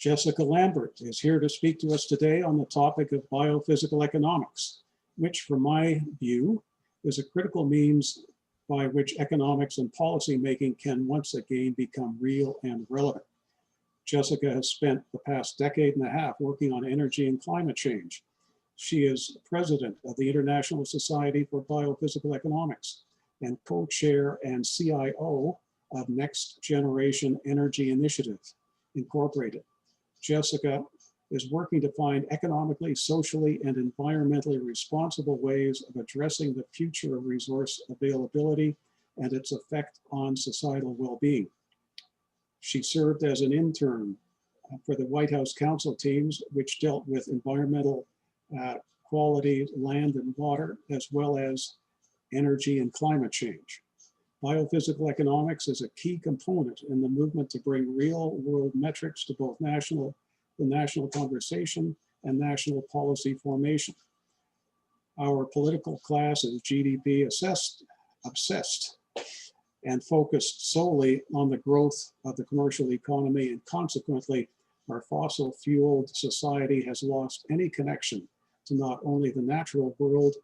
Jessica Lambert is here to speak to us today on the topic of biophysical economics, which from my view is a critical means by which economics and policy making can once again become real and relevant. Jessica has spent the past decade and a half working on energy and climate change. She is president of the International Society for Biophysical Economics and co-chair and CIO of Next Generation Energy Initiative, Incorporated. Jessica is working to find economically, socially, and environmentally responsible ways of addressing the future of resource availability and its effect on societal well-being. She served as an intern for the White House Council teams, which dealt with environmental quality, land and water, as well as energy and climate change. Biophysical economics is a key component in the movement to bring real-world metrics to both the national conversation and national policy formation. Our political class is GDP obsessed and focused solely on the growth of the commercial economy, and consequently, our fossil-fueled society has lost any connection to not only the natural world,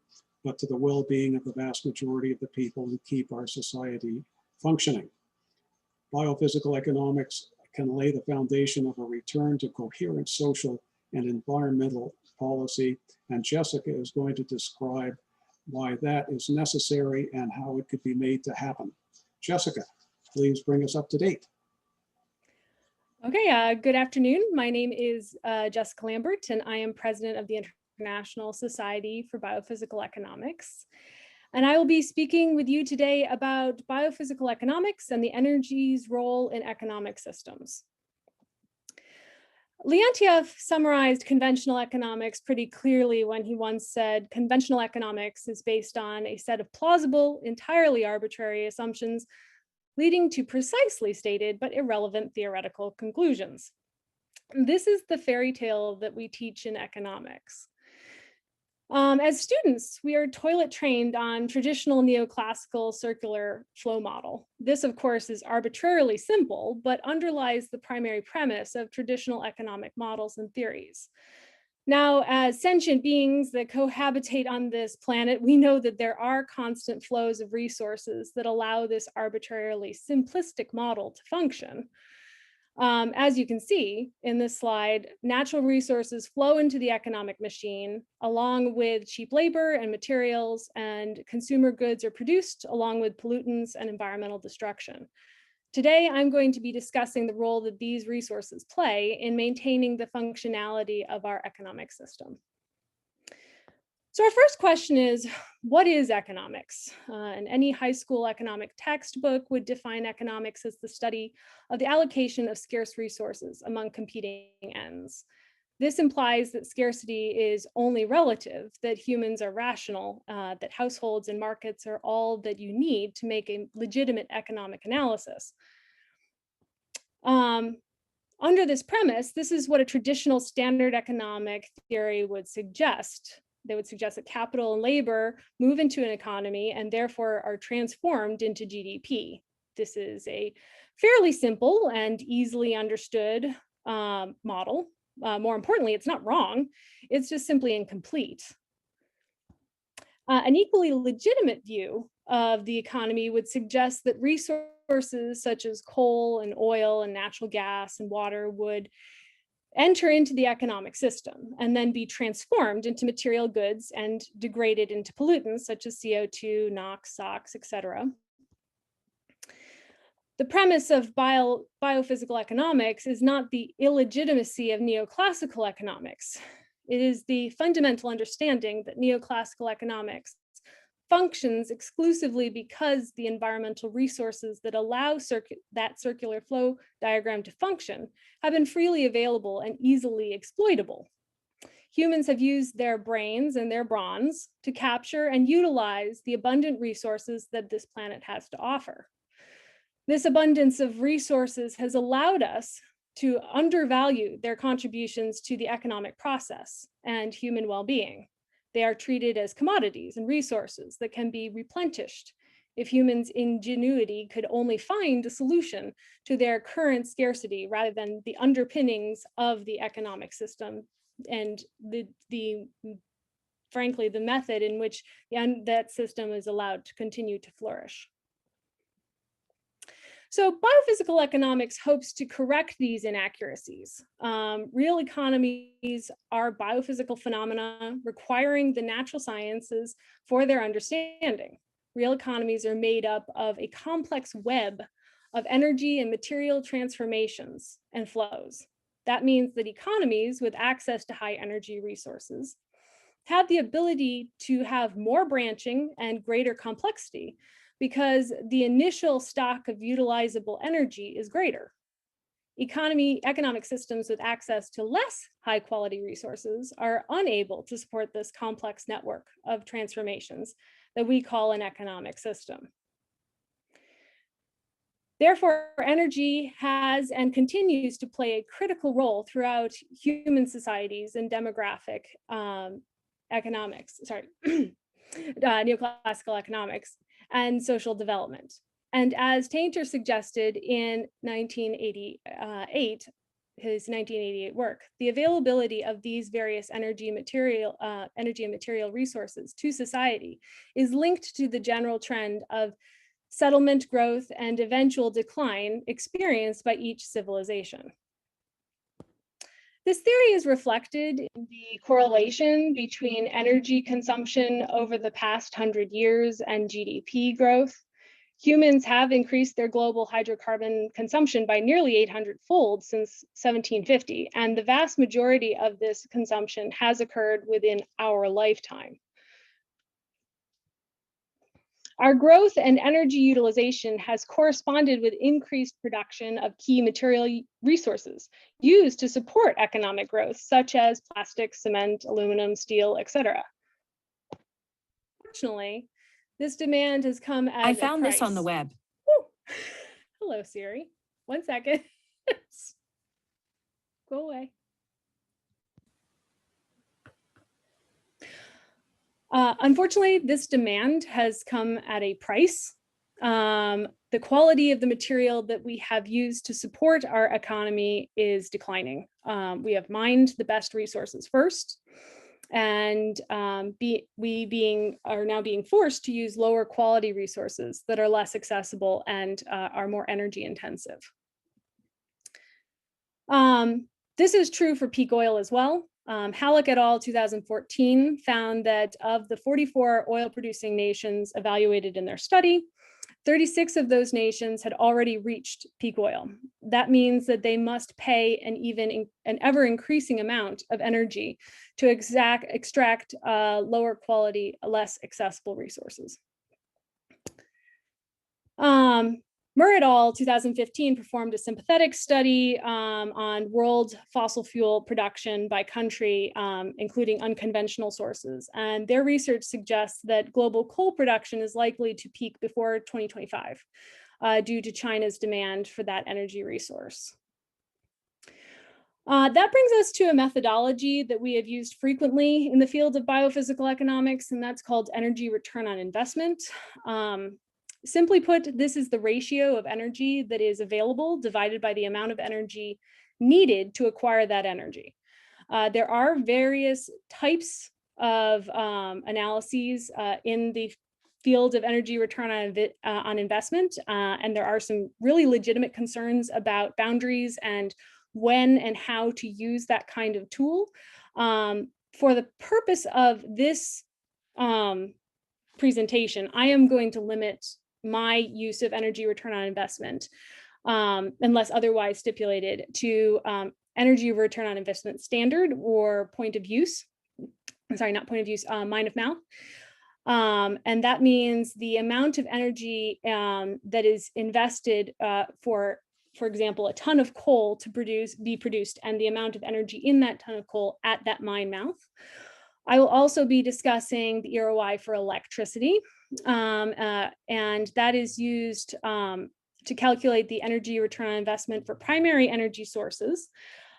but to the well-being of the vast majority of the people who keep our society functioning. Biophysical economics can lay the foundation of a return to coherent social and environmental policy, and Jessica is going to describe why that is necessary and how it could be made to happen. Jessica, please bring us up to date. Okay, good afternoon. My name is Jessica Lambert, and I am president of the International Society for Biophysical Economics. And I will be speaking with you today about biophysical economics and the energy's role in economic systems. Leontief summarized conventional economics pretty clearly when he once said, conventional economics is based on a set of plausible, entirely arbitrary assumptions leading to precisely stated but irrelevant theoretical conclusions. This is the fairy tale that we teach in economics. As students, we are toilet trained on traditional neoclassical circular flow model. This, of course, is arbitrarily simple, but underlies the primary premise of traditional economic models and theories. Now, as sentient beings that cohabitate on this planet, we know that there are constant flows of resources that allow this arbitrarily simplistic model to function. As you can see in this slide, natural resources flow into the economic machine along with cheap labor and materials, and consumer goods are produced along with pollutants and environmental destruction. Today, I'm going to be discussing the role that these resources play in maintaining the functionality of our economic system. So our first question is, what is economics? And any high school economic textbook would define economics as the study of the allocation of scarce resources among competing ends. This implies that scarcity is only relative, that humans are rational, that households and markets are all that you need to make a legitimate economic analysis. Under this premise, this is what a traditional standard economic theory would suggest. They would suggest that capital and labor move into an economy and therefore are transformed into GDP. This is a fairly simple and easily understood model. More importantly, it's not wrong, it's just simply incomplete. An equally legitimate view of the economy would suggest that resources such as coal and oil and natural gas and water would enter into the economic system and then be transformed into material goods and degraded into pollutants such as CO2, NOx, SOx, etc. The premise of biophysical economics is not the illegitimacy of neoclassical economics. It is the fundamental understanding that neoclassical economics functions exclusively because the environmental resources that allow that circular flow diagram to function have been freely available and easily exploitable. Humans have used their brains and their bronze to capture and utilize the abundant resources that this planet has to offer. This abundance of resources has allowed us to undervalue their contributions to the economic process and human well-being. They are treated as commodities and resources that can be replenished if humans' ingenuity could only find a solution to their current scarcity rather than the underpinnings of the economic system and frankly, the method in which that system is allowed to continue to flourish. So biophysical economics hopes to correct these inaccuracies. Real economies are biophysical phenomena requiring the natural sciences for their understanding. Real economies are made up of a complex web of energy and material transformations and flows. That means that economies with access to high energy resources have the ability to have more branching and greater complexity because the initial stock of utilizable energy is greater. Economic systems with access to less high quality resources are unable to support this complex network of transformations that we call an economic system. Therefore, energy has and continues to play a critical role throughout human societies and demographic economics, neoclassical economics and social development. And as Tainter suggested in 1988, his 1988 work, the availability of these various energy and material resources to society is linked to the general trend of settlement growth and eventual decline experienced by each civilization. This theory is reflected in the correlation between energy consumption over the past 100 years and GDP growth. Humans have increased their global hydrocarbon consumption by nearly 800-fold since 1750, and the vast majority of this consumption has occurred within our lifetime. Our growth and energy utilization has corresponded with increased production of key material resources used to support economic growth, such as plastic, cement, aluminum, steel, etc. Fortunately, this demand has come at I found this on the web. Woo. Hello, Siri. 1 second. Go away. Unfortunately, this demand has come at a price. The quality of the material that we have used to support our economy is declining. We have mined the best resources first, and we are now being forced to use lower quality resources that are less accessible and are more energy intensive. This is true for peak oil as well. Halleck et al. 2014 found that of the 44 oil-producing nations evaluated in their study, 36 of those nations had already reached peak oil. That means that they must pay an ever-increasing amount of energy to extract lower quality, less accessible resources. Murr et al. 2015 performed a sympathetic study on world fossil fuel production by country, including unconventional sources. And their research suggests that global coal production is likely to peak before 2025 due to China's demand for that energy resource. That brings us to a methodology that we have used frequently in the field of biophysical economics, and that's called energy return on investment. Simply put, this is the ratio of energy that is available divided by the amount of energy needed to acquire that energy. There are various types of analyses in the field of energy return on investment, and there are some really legitimate concerns about boundaries and when and how to use that kind of tool. For the purpose of this presentation, I am going to limit my use of energy return on investment, unless otherwise stipulated, to energy return on investment standard or point of use. I'm sorry, not point of use, mind of mouth. And that means the amount of energy that is invested for example, a ton of coal to be produced, and the amount of energy in that ton of coal at that mine mouth. I will also be discussing the ROI for electricity, and that is used to calculate the energy return on investment for primary energy sources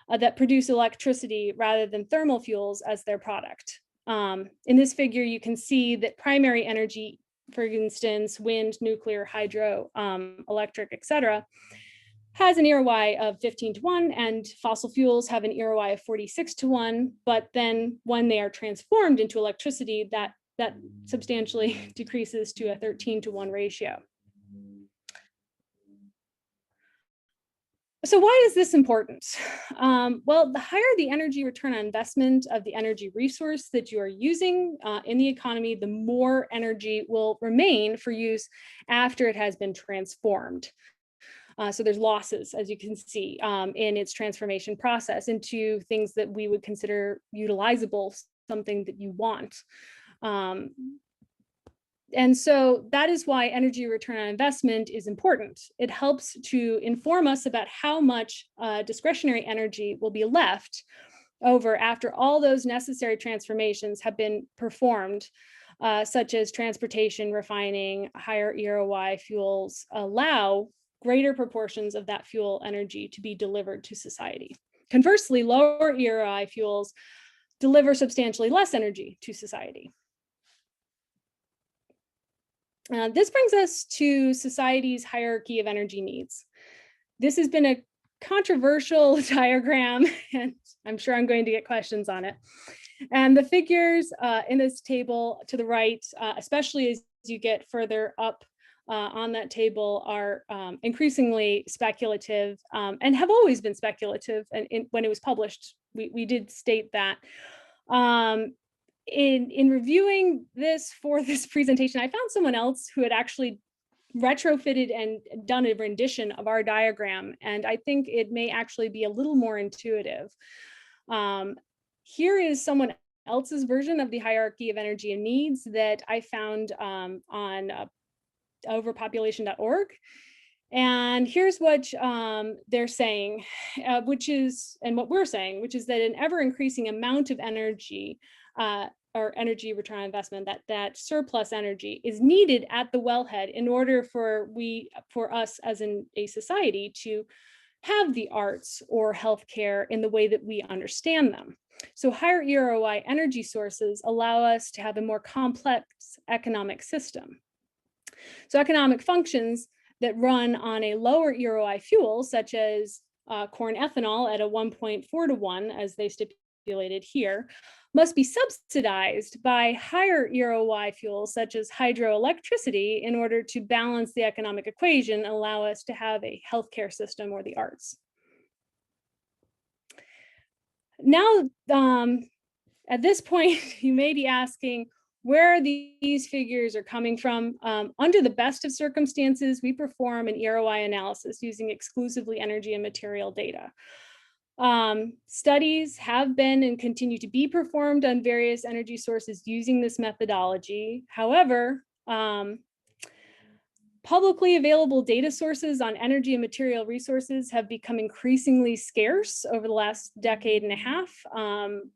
that produce electricity rather than thermal fuels as their product. In this figure, you can see that primary energy for instance, wind, nuclear, hydro, electric, etc., has an EROI of 15:1, and fossil fuels have an EROI of 46:1. But then when they are transformed into electricity, that substantially decreases to a 13:1 ratio. So why is this important? Well, the higher the energy return on investment of the energy resource that you are using in the economy, the more energy will remain for use after it has been transformed. So there's losses, as you can see, in its transformation process into things that we would consider utilizable, something that you want. And so that is why energy return on investment is important. It helps to inform us about how much discretionary energy will be left over after all those necessary transformations have been performed, such as transportation, refining, higher EROI fuels allow greater proportions of that fuel energy to be delivered to society. Conversely, lower EROI fuels deliver substantially less energy to society. This brings us to society's hierarchy of energy needs. This has been a controversial diagram, and I'm sure I'm going to get questions on it. And the figures in this table to the right, especially as you get further up on that table, are increasingly speculative and have always been speculative. And when it was published, we did state that. In reviewing this for this presentation, I found someone else who had actually retrofitted and done a rendition of our diagram, and I think it may actually be a little more intuitive. Here is someone else's version of the hierarchy of energy and needs that I found on overpopulation.org. And here's what they're saying, and what we're saying, which is that an ever increasing amount of energy or energy return on investment, that surplus energy is needed at the wellhead in order for us as a society to have the arts or healthcare in the way that we understand them. So higher EROI energy sources allow us to have a more complex economic system. So economic functions that run on a lower EROI fuel, such as corn ethanol at a 1.4:1, as they stipulated here, must be subsidized by higher EROI fuels, such as hydroelectricity, in order to balance the economic equation and allow us to have a healthcare system or the arts. Now, at this point, you may be asking, where these figures are coming from. Under the best of circumstances, we perform an EROI analysis using exclusively energy and material data. Studies have been and continue to be performed on various energy sources using this methodology. However, publicly available data sources on energy and material resources have become increasingly scarce over the last decade and a half.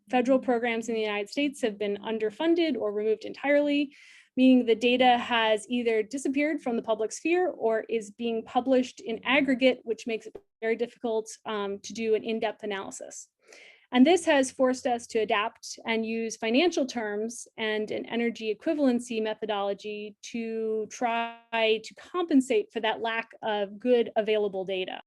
Federal programs in the United States have been underfunded or removed entirely, meaning the data has either disappeared from the public sphere or is being published in aggregate, which makes it very difficult to do an in-depth analysis. And this has forced us to adapt and use financial terms and an energy equivalency methodology to try to compensate for that lack of good available data.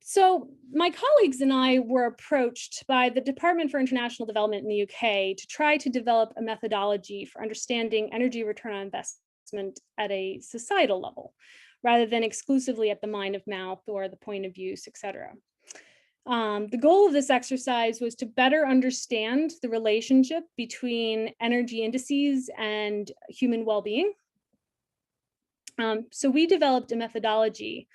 So my colleagues and I were approached by the Department for International Development in the UK to try to develop a methodology for understanding energy return on investment at a societal level, rather than exclusively at the mind of mouth or the point of use, etc. The goal of this exercise was to better understand the relationship between energy indices and human well-being. So we developed a methodology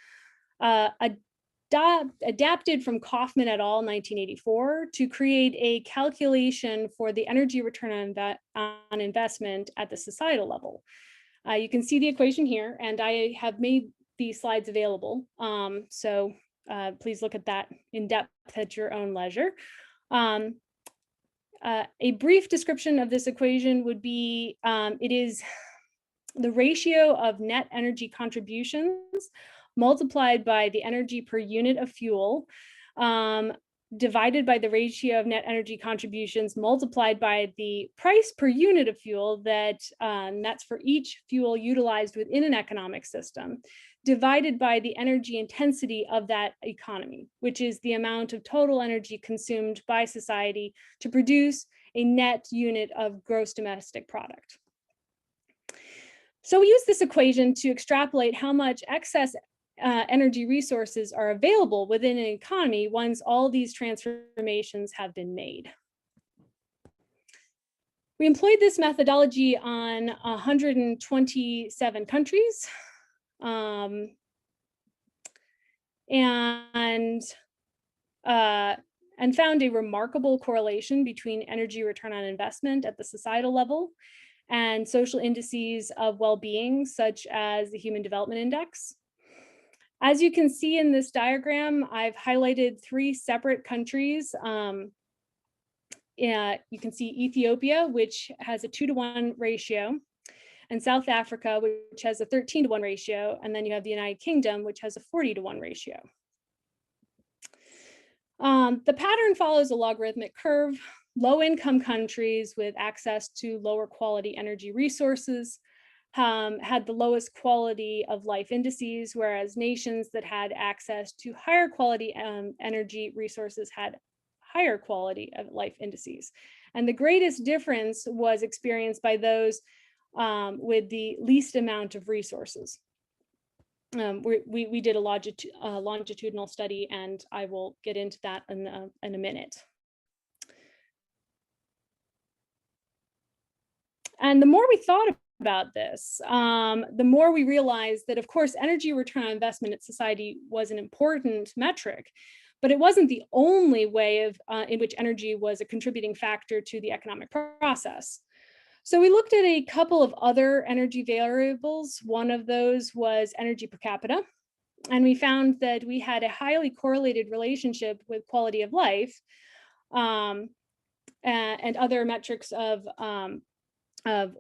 adapted from Kaufman et al. 1984 to create a calculation for the energy return on investment at the societal level. You can see the equation here, and I have made these slides available. Please look at that in depth at your own leisure. A brief description of this equation would be, it is the ratio of net energy contributions multiplied by the energy per unit of fuel divided by the ratio of net energy contributions multiplied by the price per unit of fuel that's for each fuel utilized within an economic system, divided by the energy intensity of that economy, which is the amount of total energy consumed by society to produce a net unit of gross domestic product. So we use this equation to extrapolate how much excess energy resources are available within an economy once all these transformations have been made. We employed this methodology on 127 countries and found a remarkable correlation between energy return on investment at the societal level and social indices of well-being, such as the Human Development Index. As you can see in this diagram, I've highlighted 3 separate countries. You can see Ethiopia, which has a 2-to-1 ratio, and South Africa, which has a 13-to-1 ratio, and then you have the United Kingdom, which has a 40-to-1 ratio. The pattern follows a logarithmic curve. Low-income countries with access to lower quality energy resources had the lowest quality of life indices, whereas nations that had access to higher quality energy resources had higher quality of life indices. And the greatest difference was experienced by those with the least amount of resources. We did a longitudinal study, and I will get into that in a minute. And the more we thought about this, the more we realized that, of course, energy return on investment in society was an important metric, but it wasn't the only way in which energy was a contributing factor to the economic process. So we looked at a couple of other energy variables. One of those was energy per capita, and we found that we had a highly correlated relationship with quality of life and other metrics of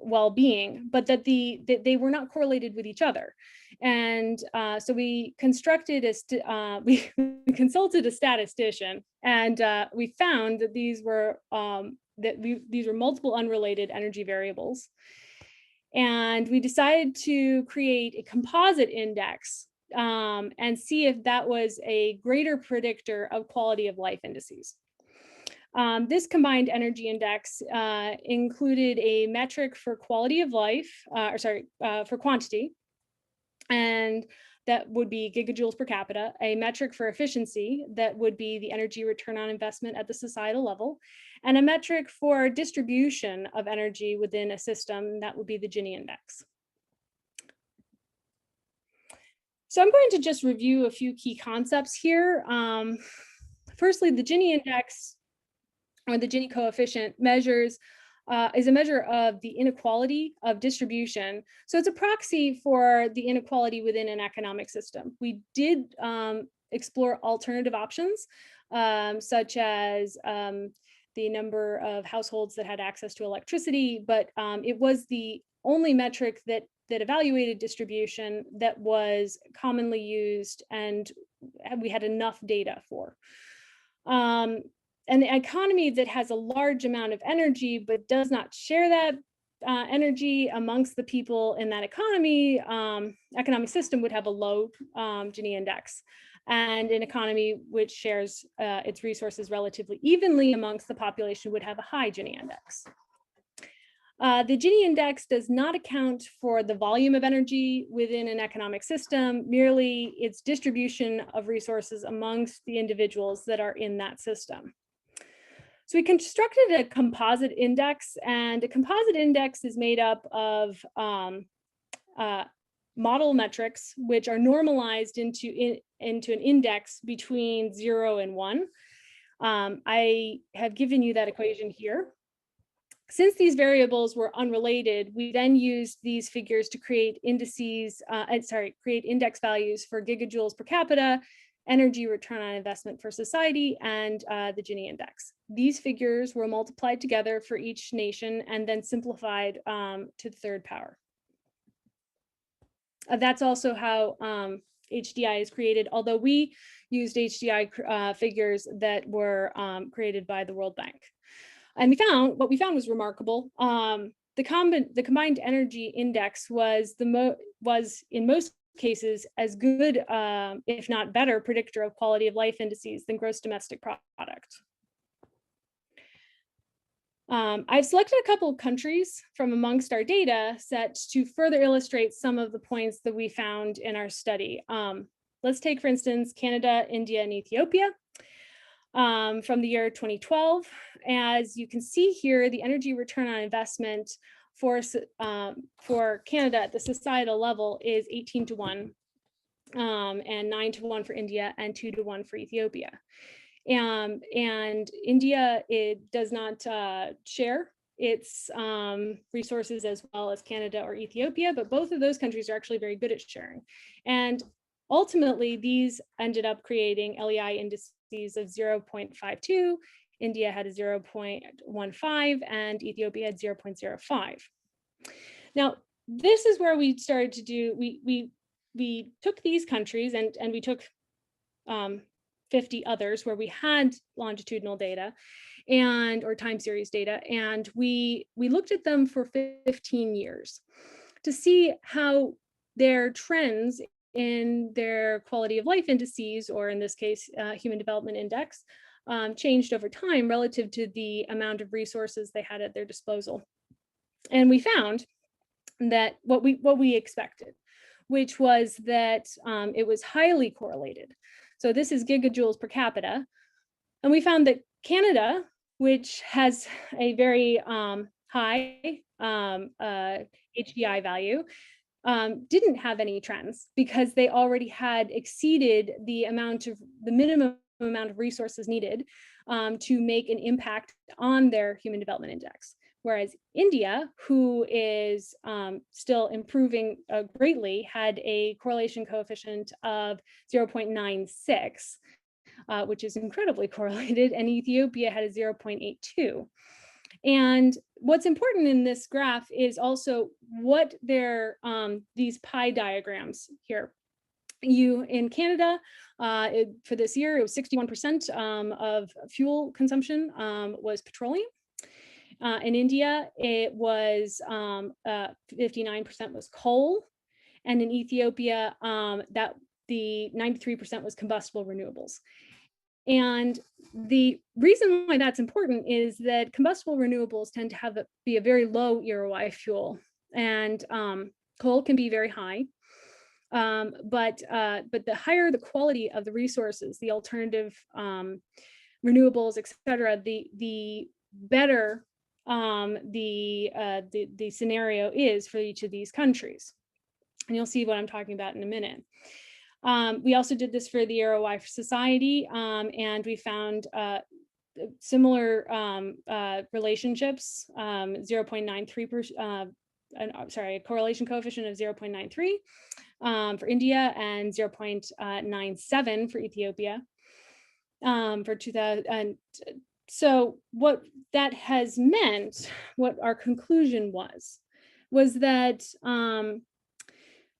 well-being, but that they were not correlated with each other. And so we constructed we consulted a statistician, and we found that these were multiple unrelated energy variables. And we decided to create a composite index and see if that was a greater predictor of quality of life indices. This combined energy index included a metric for quality of life, for quantity, and that would be gigajoules per capita, a metric for efficiency that would be the energy return on investment at the societal level, and a metric for distribution of energy within a system that would be the Gini index. So I'm going to just review a few key concepts here. Firstly, the Gini index, or the Gini coefficient, is a measure of the inequality of distribution. So it's a proxy for the inequality within an economic system. We did explore alternative options, such as the number of households that had access to electricity, but it was the only metric that evaluated distribution that was commonly used and we had enough data for. And the economy that has a large amount of energy but does not share that energy amongst the people in that economic system would have a low Gini index. And an economy which shares its resources relatively evenly amongst the population would have a high Gini index. The Gini index does not account for the volume of energy within an economic system, merely its distribution of resources amongst the individuals that are in that system. So we constructed a composite index, and a composite index is made up of model metrics, which are normalized into an index between 0 and 1. I have given you that equation here. Since these variables were unrelated, we then used these figures to create index values for gigajoules per capita, energy return on investment for society, and the Gini index. These figures were multiplied together for each nation and then simplified to the third power. That's also how HDI is created, although we used HDI figures that were created by the World Bank. And what we found was remarkable. The combined energy index was in most cases as good, if not better, predictor of quality of life indices than gross domestic product. I've selected a couple of countries from amongst our data set to further illustrate some of the points that we found in our study. Let's take, for instance, Canada, India, and Ethiopia from the year 2012. As you can see here, the energy return on investment for Canada at the societal level is 18-1, and 9-1 for India, and 2-1 for Ethiopia. And India, it does not share its resources as well as Canada or Ethiopia, but both of those countries are actually very good at sharing. And ultimately, these ended up creating LEI indices of 0.52. India had a 0.15, and Ethiopia had 0.05. Now, this is where we started to do, we took these countries and we took 50 others where we had longitudinal data or time series data, and we looked at them for 15 years to see how their trends in their quality of life indices, or in this case, human development index, changed over time relative to the amount of resources they had at their disposal. And we found that what we expected, which was that it was highly correlated. So this is gigajoules per capita. And we found that Canada, which has a very high HDI value, didn't have any trends because they already had exceeded the minimum amount of resources needed to make an impact on their human development index. Whereas India, who is still improving greatly, had a correlation coefficient of 0.96, which is incredibly correlated, and Ethiopia had a 0.82. And what's important in this graph is also what these pie diagrams here. In Canada, for this year, it was 61% of fuel consumption was petroleum. In India, it was 59% was coal, and in Ethiopia, that the 93% was combustible renewables. And the reason why that's important is that combustible renewables tend to be a very low EROI fuel, and coal can be very high. But the higher the quality of the resources, the alternative renewables, et cetera, the better the scenario is for each of these countries. And you'll see what I'm talking about in a minute. We also did this for the ROI for society, and we found similar relationships, 0.93%, a correlation coefficient of 0.93 for India and 0.97 for Ethiopia for 2000. And so what that has meant, what our conclusion was that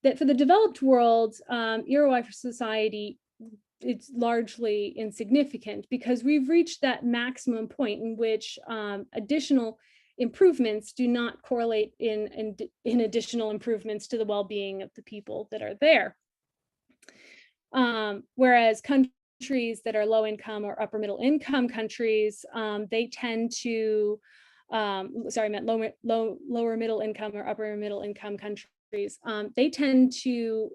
that for the developed world, EROI for society, it's largely insignificant because we've reached that maximum point in which additional improvements do not correlate in additional improvements to the well-being of the people that are there. Whereas countries that are low income or upper middle income countries, they tend to, lower middle income or upper middle income countries, they tend to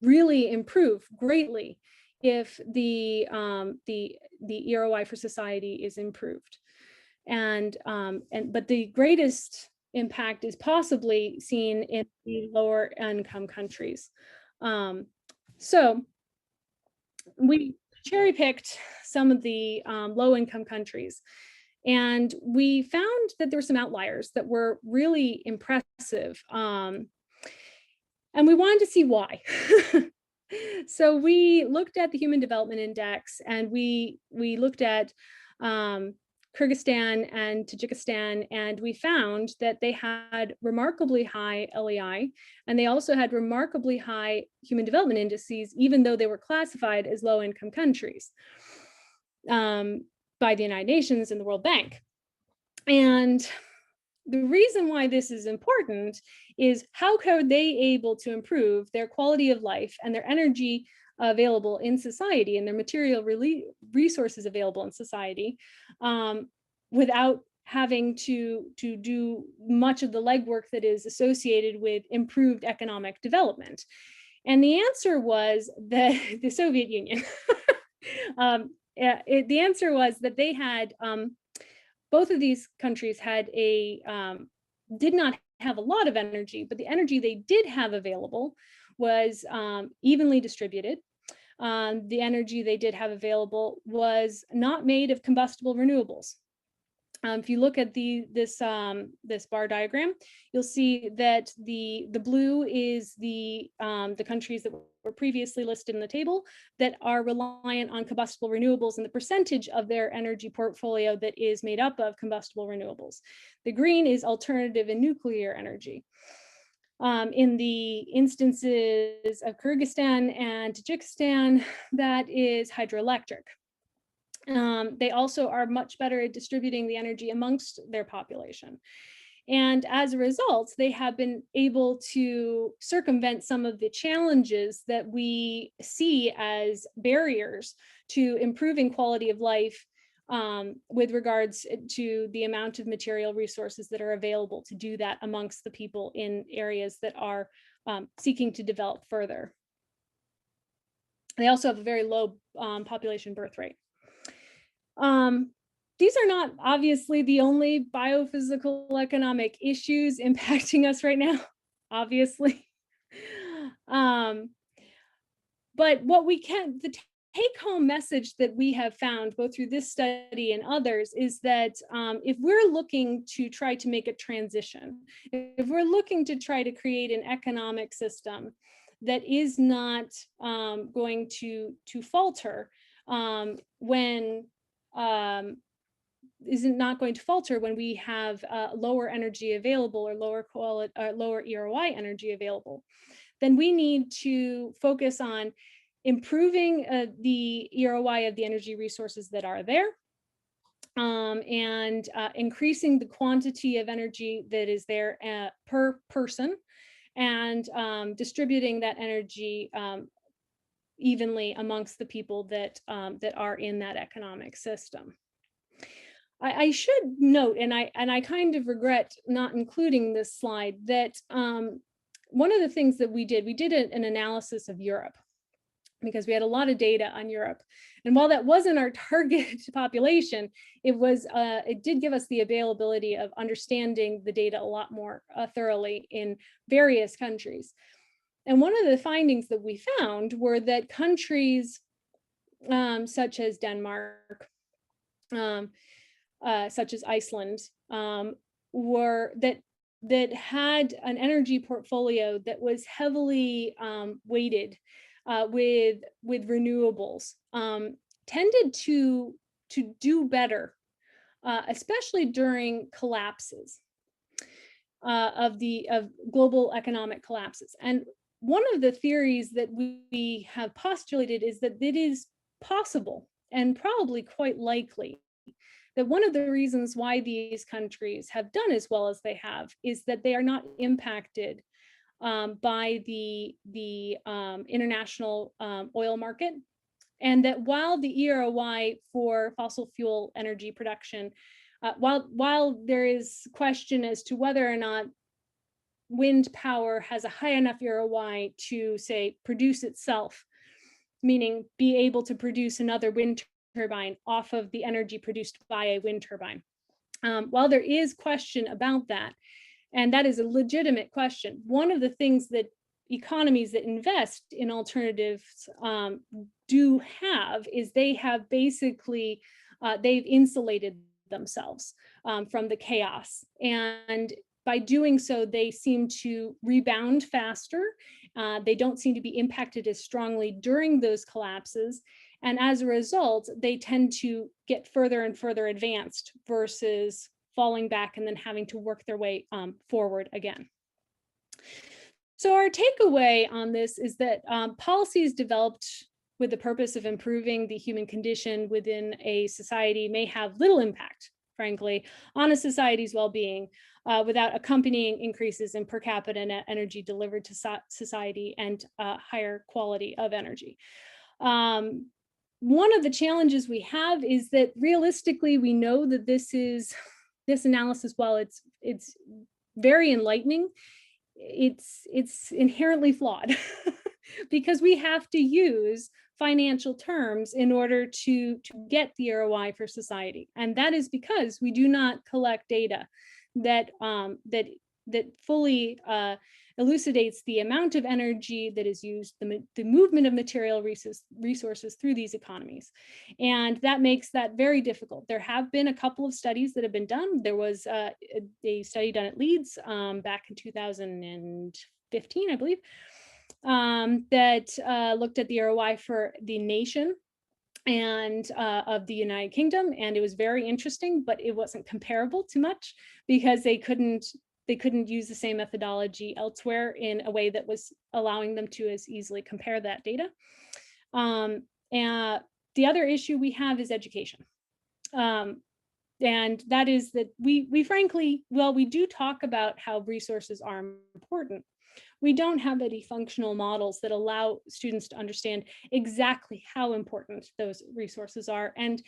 really improve greatly if the EROI for society is improved. But the greatest impact is possibly seen in the lower income countries. So we cherry picked some of the low income countries, and we found that there were some outliers that were really impressive. And we wanted to see why. So we looked at the Human Development Index, and we looked at Kyrgyzstan and Tajikistan, and we found that they had remarkably high LEI, and they also had remarkably high human development indices, even though they were classified as low-income countries by the United Nations and the World Bank. And the reason why this is important is how could they able to improve their quality of life and their energy available in society and their material resources available in society without having to do much of the legwork that is associated with improved economic development. And the answer was that the Soviet Union. The answer was that they had both of these countries had did not have a lot of energy, but the energy they did have available was evenly distributed. The energy they did have available was not made of combustible renewables. If you look at this bar diagram, you'll see that the blue is the countries that were previously listed in the table that are reliant on combustible renewables and the percentage of their energy portfolio that is made up of combustible renewables. The green is alternative and nuclear energy. In the instances of Kyrgyzstan and Tajikistan, that is hydroelectric. They also are much better at distributing the energy amongst their population. And as a result, they have been able to circumvent some of the challenges that we see as barriers to improving quality of life with regards to the amount of material resources that are available to do that amongst the people in areas that are seeking to develop further. They also have a very low population birth rate. These are not obviously the only biophysical economic issues impacting us right now, obviously. But what we can, the take-home message that we have found both through this study and others is that if we're looking to try to make a transition, if we're looking to try to create an economic system that is not going to falter when isn't not going to falter when we have lower energy available or lower quality or lower EROI energy available, then we need to focus on improving the EROI of the energy resources that are there and increasing the quantity of energy that is there per person and distributing that energy evenly amongst the people that that are in that economic system. I should note, and I kind of regret not including this slide, that one of the things that we did an analysis of Europe because we had a lot of data on Europe. And while that wasn't our target population, it did give us the availability of understanding the data a lot more thoroughly in various countries. And one of the findings that we found were that countries such as Denmark, such as Iceland, that had an energy portfolio that was heavily weighted with renewables, tended to do better, especially during collapses of global economic collapses. And one of the theories that we have postulated is that it is possible and probably quite likely that one of the reasons why these countries have done as well as they have is that they are not impacted by the international oil market, and that while the EROI for fossil fuel energy production, while there is question as to whether or not wind power has a high enough EROI to, say, produce itself, meaning be able to produce another wind turbine off of the energy produced by a wind turbine. While there is question about that, and that is a legitimate question, one of the things that economies that invest in alternatives do have is they have basically, they've insulated themselves from the chaos. And by doing so, they seem to rebound faster They don't seem to be impacted as strongly during those collapses. And as a result, they tend to get further and further advanced versus falling back and then having to work their way forward again. So our takeaway on this is that policies developed with the purpose of improving the human condition within a society may have little impact, frankly, on a society's well-being without accompanying increases in per capita net energy delivered to society and higher quality of energy. One of the challenges we have is that realistically, we know that this analysis, while it's very enlightening, it's inherently flawed because we have to use financial terms in order to get the ROI for society. And that is because we do not collect data that fully elucidates the amount of energy that is used, the movement of material resources through these economies. And that makes that very difficult. There have been a couple of studies that have been done. There was a study done at Leeds back in 2015, I believe, that looked at the ROI for the nation and of the United Kingdom, and it was very interesting, but it wasn't comparable to much because they couldn't use the same methodology elsewhere in a way that was allowing them to as easily compare that data. And the other issue we have is education. And that is that we frankly, well, we do talk about how resources are important. We don't have any functional models that allow students to understand exactly how important those resources are, and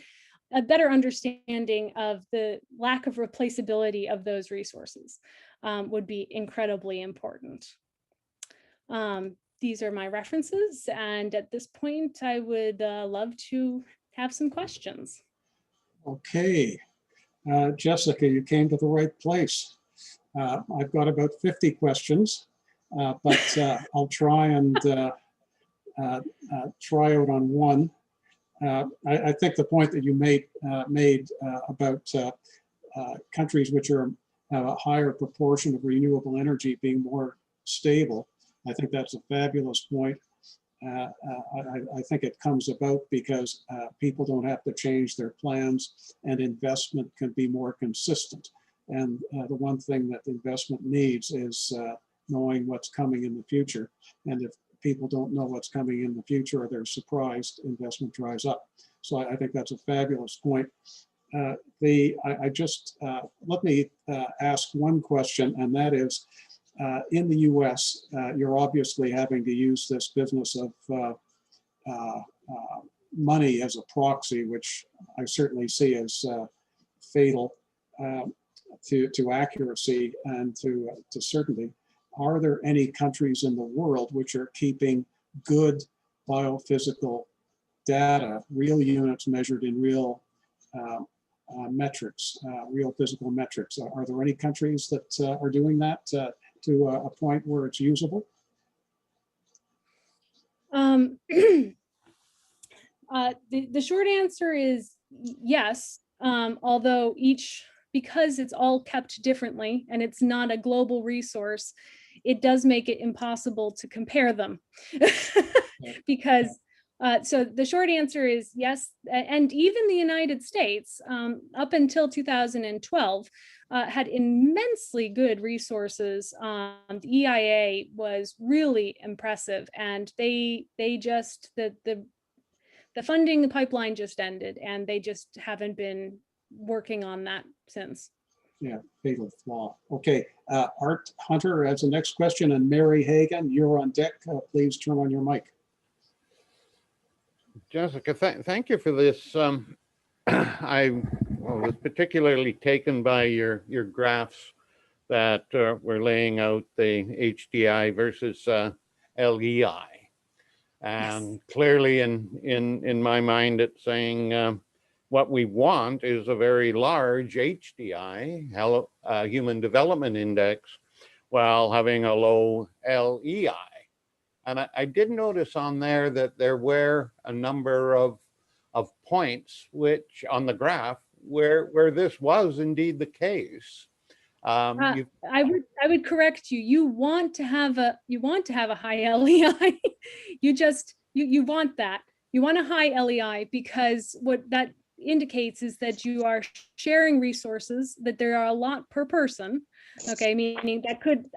a better understanding of the lack of replaceability of those resources would be incredibly important. These are my references, and at this point, I would love to have some questions. Okay, Jessica, you came to the right place. I've got about 50 questions, but I'll try and try out on one. I think the point that you made about countries which have a higher proportion of renewable energy being more stable, I think that's a fabulous point. I think it comes about because people don't have to change their plans and investment can be more consistent. And the one thing that investment needs is knowing what's coming in the future. And if people don't know what's coming in the future or they're surprised, investment dries up. So I think that's a fabulous point. Let me ask one question, and that is, in the US, you're obviously having to use this business of money as a proxy, which I certainly see as fatal to accuracy and to certainty. Are there any countries in the world which are keeping good biophysical data, real units measured in real metrics, real physical metrics? Are there any countries that are doing that to a point where it's usable? The short answer is yes, although because it's all kept differently and it's not a global resource, it does make it impossible to compare them. Because so the short answer is yes, and even the United States, up until 2012, had immensely good resources. The EIA was really impressive, and the funding pipeline just ended, and they just haven't been working on that since. Yeah, fatal flaw. Okay, Art Hunter has the next question, and Mary Hagan, you're on deck. Please turn on your mic. Jessica, thank you for this. I was particularly taken by your graphs that were laying out the HDI versus LEI. And yes, clearly in my mind, it's saying what we want is a very large HDI, Human Development Index, while having a low LEI. And I did notice on there that there were a number of points which on the graph where this was indeed the case. I would correct you. You want to have a high LEI. you want that. You want a high LEI because what that indicates is that you are sharing resources, that there are a lot per person. Okay, meaning that could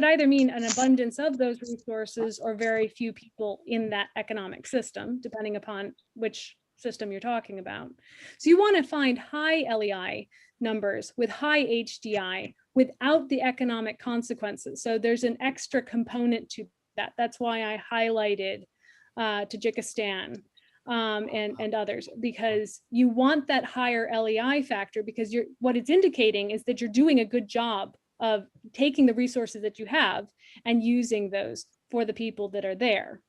either mean an abundance of those resources or very few people in that economic system, depending upon which system you're talking about. So you want to find high LEI numbers with high HDI without the economic consequences. So there's an extra component to that. That's why I highlighted Tajikistan and others, because you want that higher LEI factor, because what it's indicating is that you're doing a good job of taking the resources that you have and using those for the people that are there.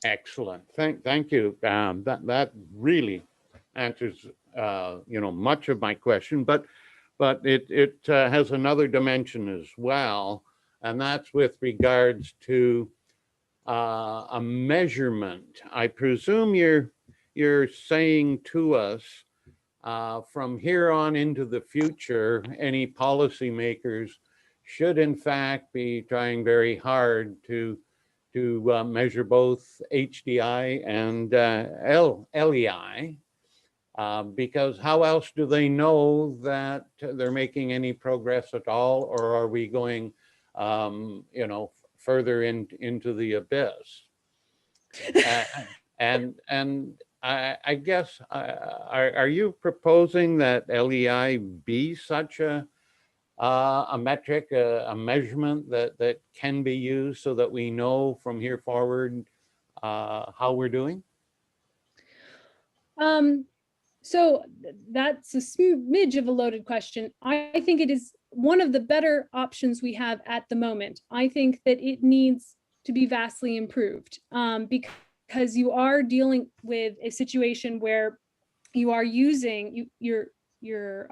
Excellent. Thank you. That really answers much of my question, but it has another dimension as well, and that's with regards to a measurement. I presume you're saying to us from here on into the future, any policymakers should in fact be trying very hard to measure both HDI and LEI, because how else do they know that they're making any progress at all, or are we going, further into the abyss? And I guess, are you proposing that LEI be such a metric, a measurement that can be used so that we know from here forward how we're doing? So that's a smidge of a loaded question. I think it is one of the better options we have at the moment. I think that it needs to be vastly improved because you are dealing with a situation where you are using, you're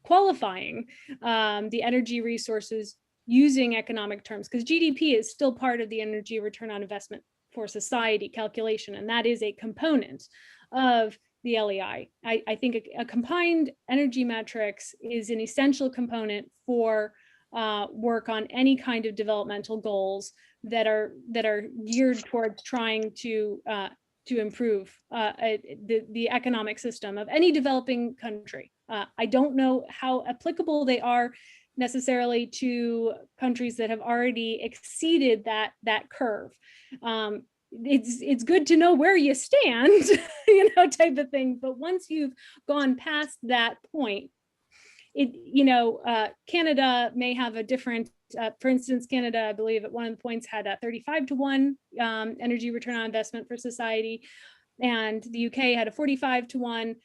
qualifying the energy resources using economic terms, because GDP is still part of the energy return on investment for society calculation, and that is a component of the LEI. I think a combined energy metrics is an essential component for work on any kind of developmental goals that are geared towards trying to improve the economic system of any developing country. I don't know how applicable they are necessarily to countries that have already exceeded that curve. It's good to know where you stand, type of thing. But once you've gone past that point, Canada may have a different, for instance, Canada, I believe at one of the points had a 35-to-1 energy return on investment for society, and the UK had a 45-to-1,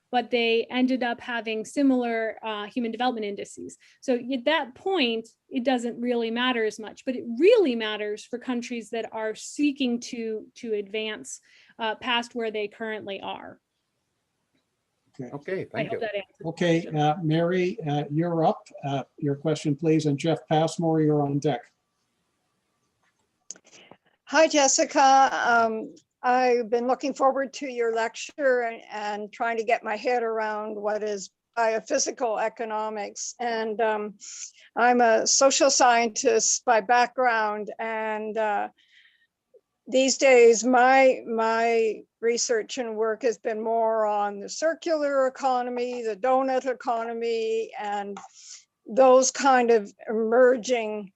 but they ended up having similar human development indices. So at that point, it doesn't really matter as much, but it really matters for countries that are seeking to advance past where they currently are. Okay, thank you. Okay, Mary, you're up. Your question, please. And Jeff Passmore, you're on deck. Hi, Jessica. I've been looking forward to your lecture and trying to get my head around what is biophysical economics. And I'm a social scientist by background, and these days my research and work has been more on the circular economy, the donut economy, and those kind of emerging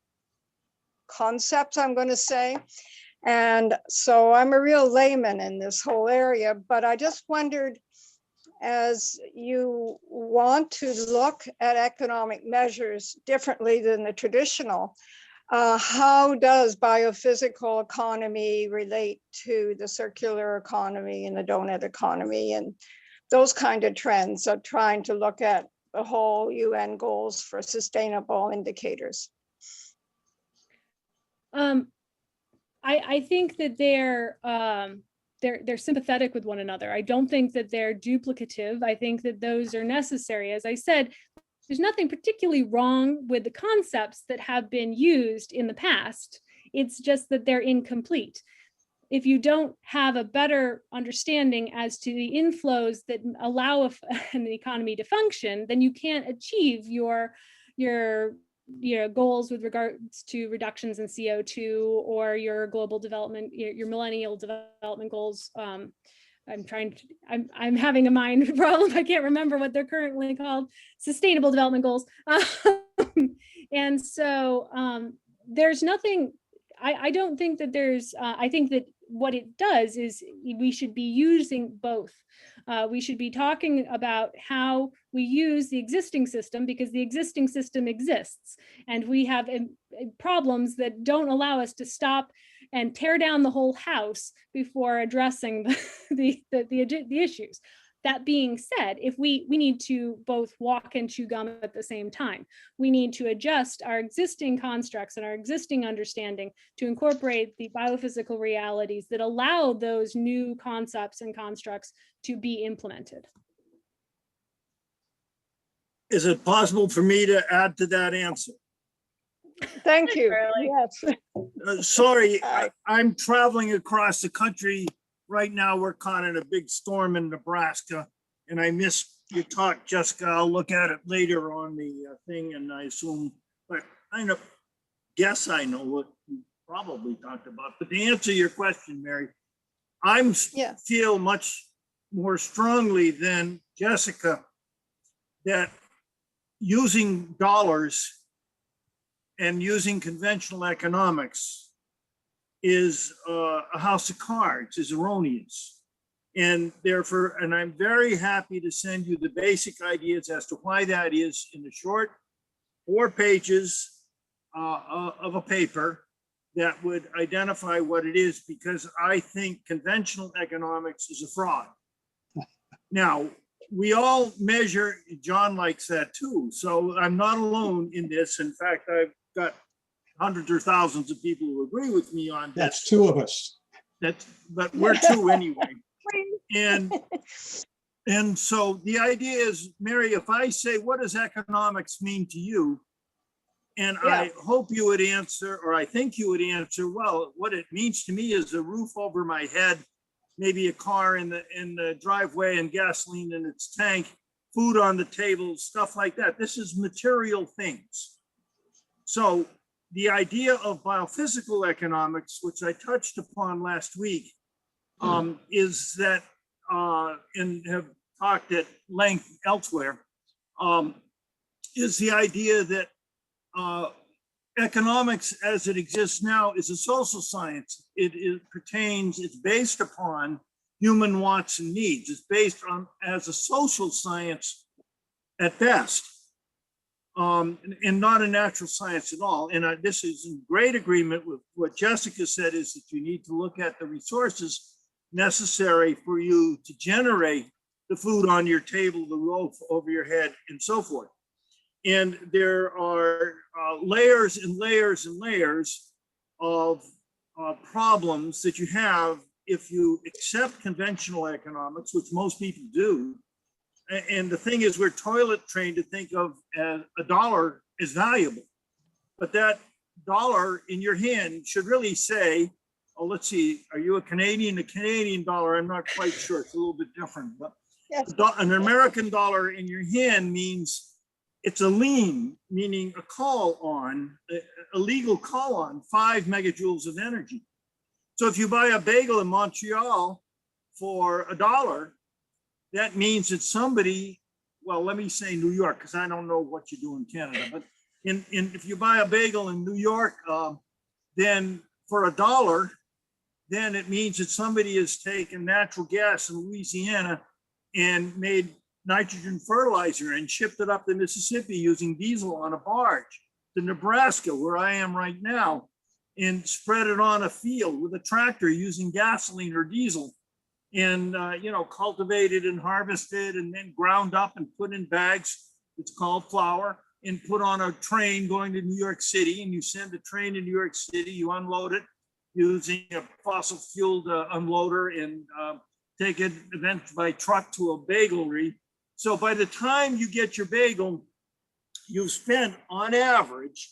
concepts, I'm going to say. And so I'm a real layman in this whole area, but I just wondered, as you want to look at economic measures differently than the traditional, how does biophysical economy relate to the circular economy and the donut economy and those kind of trends of trying to look at the whole UN goals for sustainable indicators? I think that they're sympathetic with one another. I don't think that they're duplicative. I think that those are necessary. As I said, there's nothing particularly wrong with the concepts that have been used in the past. It's just that they're incomplete. If you don't have a better understanding as to the inflows that allow an economy to function, then you can't achieve your goals with regards to reductions in CO2 or your global development, your millennial development goals. I'm having a mind problem. I can't remember what they're currently called, sustainable development goals. And so there's nothing, I don't think that there's, I think that what it does is we should be using both. We should be talking about how we use the existing system, because the existing system exists, and we have problems that don't allow us to stop and tear down the whole house before addressing the issues. That being said, if we need to both walk and chew gum at the same time, we need to adjust our existing constructs and our existing understanding to incorporate the biophysical realities that allow those new concepts and constructs to be implemented. Is it possible for me to add to that answer? Thank you. Yes. Sorry, I'm traveling across the country right now. We're caught in a big storm in Nebraska, and I missed your talk, Jessica. I'll look at it later on the thing, and I assume, but I guess I know what you probably talked about. But to answer your question, Mary, feel much more strongly than Jessica that using dollars and using conventional economics is a house of cards, is erroneous. And therefore, and I'm very happy to send you the basic ideas as to why that is in the short 4 pages of a paper that would identify what it is, because I think conventional economics is a fraud. Now, we all measure, John likes that too. So I'm not alone in this. In fact, I've got hundreds or thousands of people who agree with me on this. That's 2 of us. But we're 2 anyway. And so the idea is, Mary, if I say, what does economics mean to you? And I hope you would answer, or I think you would answer, well, what it means to me is a roof over my head, maybe a car in the driveway and gasoline in its tank, food on the table, stuff like that. This is material things. So the idea of biophysical economics, which I touched upon last week, is that, and have talked at length elsewhere, is the idea that economics as it exists now is a social science. It's based upon human wants and needs. It's based on as a social science at best, and not a natural science at all. And this is in great agreement with what Jessica said, is that you need to look at the resources necessary for you to generate the food on your table, the roof over your head, and so forth. And there are layers and layers and layers of problems that you have if you accept conventional economics, which most people do. And the thing is, we're toilet trained to think of as a dollar is valuable. But that dollar in your hand should really say, oh, let's see, are you a Canadian? A Canadian dollar, I'm not quite sure. It's a little bit different. But yes, an American dollar in your hand means it's a lien, meaning a call on, a legal call on 5 megajoules of energy. So if you buy a bagel in Montreal for $1, that means that somebody, well, let me say New York, because I don't know what you do in Canada, but if you buy a bagel in New York, then for $1, then it means that somebody has taken natural gas in Louisiana and made nitrogen fertilizer and shipped it up the Mississippi using diesel on a barge to Nebraska, where I am right now, and spread it on a field with a tractor using gasoline or diesel, and cultivated and harvested and then ground up and put in bags. It's called flour, and put on a train going to New York City. And you send the train to New York City, you unload it using a fossil fueled unloader, and take it then by truck to a bagelry. So by the time you get your bagel, you've spent on average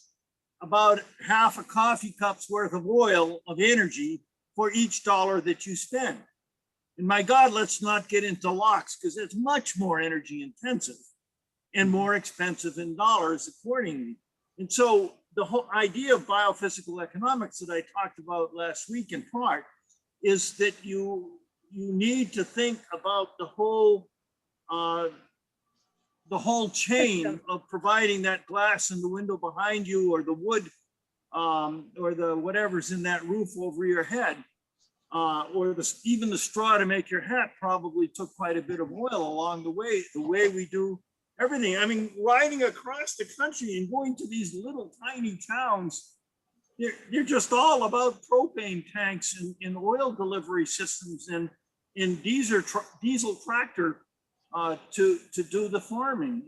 about half a coffee cup's worth of oil of energy for each dollar that you spend. And my God, let's not get into lox, because it's much more energy intensive. and more expensive in dollars accordingly. And so the whole idea of biophysical economics that I talked about last week in part is that you need to think about the whole chain of providing that glass in the window behind you, or the wood, or the whatever's in that roof over your head, or even the straw to make your hat probably took quite a bit of oil along the way we do everything. I mean, riding across the country and going to these little tiny towns, you're just all about propane tanks and oil delivery systems and diesel tractor to do the farming.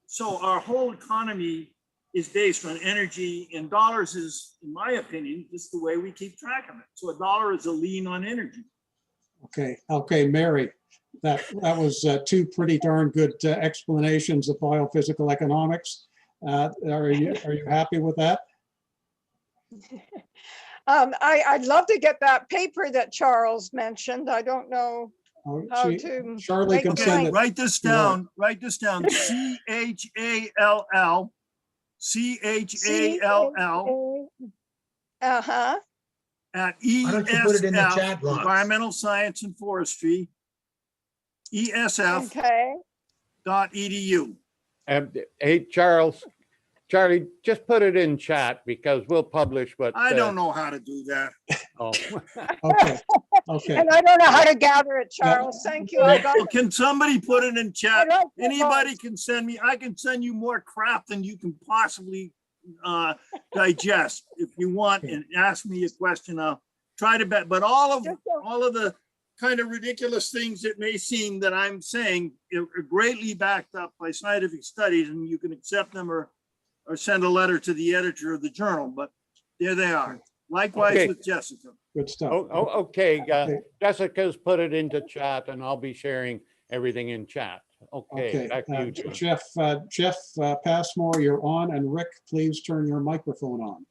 So our whole economy is based on energy, and dollars is, in my opinion, just the way we keep track of it. So a dollar is a lien on energy. Okay, Mary, that was two pretty darn good explanations of biophysical economics. Are you happy with that? I'd love to get that paper that Charles mentioned. I don't know how to. Charlie can send it. Write this down. Write this down. CHALL. Uh-huh. At Why don't you put it in the ESF, chat box? Environmental Science and Forestry, ESF.edu. Okay. Hey, Charlie, just put it in chat because we'll publish what. I don't know how to do that. Oh. Okay. And I don't know how to gather it, Charles. Thank you. I got Well, it. can somebody put it in I chat? like the Anybody voice. can send me, I can send you more crap than you can possibly digest. If you want and ask me a question, I'll try to bet. But all of the kind of ridiculous things that may seem that I'm saying are greatly backed up by scientific studies, and you can accept them or send a letter to the editor of the journal. But there they are. Likewise Okay. with Jessica. Good stuff. Okay. Jessica's put it into chat, and I'll be sharing everything in chat. Okay. Back to you, Jim. Jeff Passmore, you're on, and Rick, please turn your microphone on.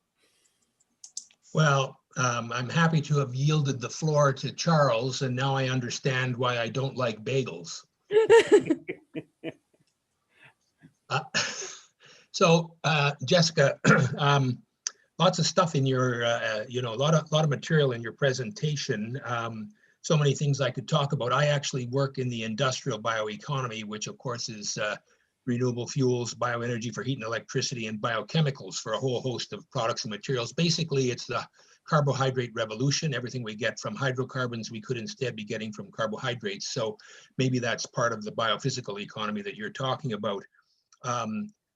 Well, I'm happy to have yielded the floor to Charles, and now I understand why I don't like bagels. Jessica, lots of stuff in your, a lot of material in your presentation. So many things I could talk about. I actually work in the industrial bioeconomy, which of course is renewable fuels, bioenergy for heat and electricity, and biochemicals for a whole host of products and materials. Basically, it's the carbohydrate revolution. Everything we get from hydrocarbons, we could instead be getting from carbohydrates. So maybe that's part of the biophysical economy that you're talking about.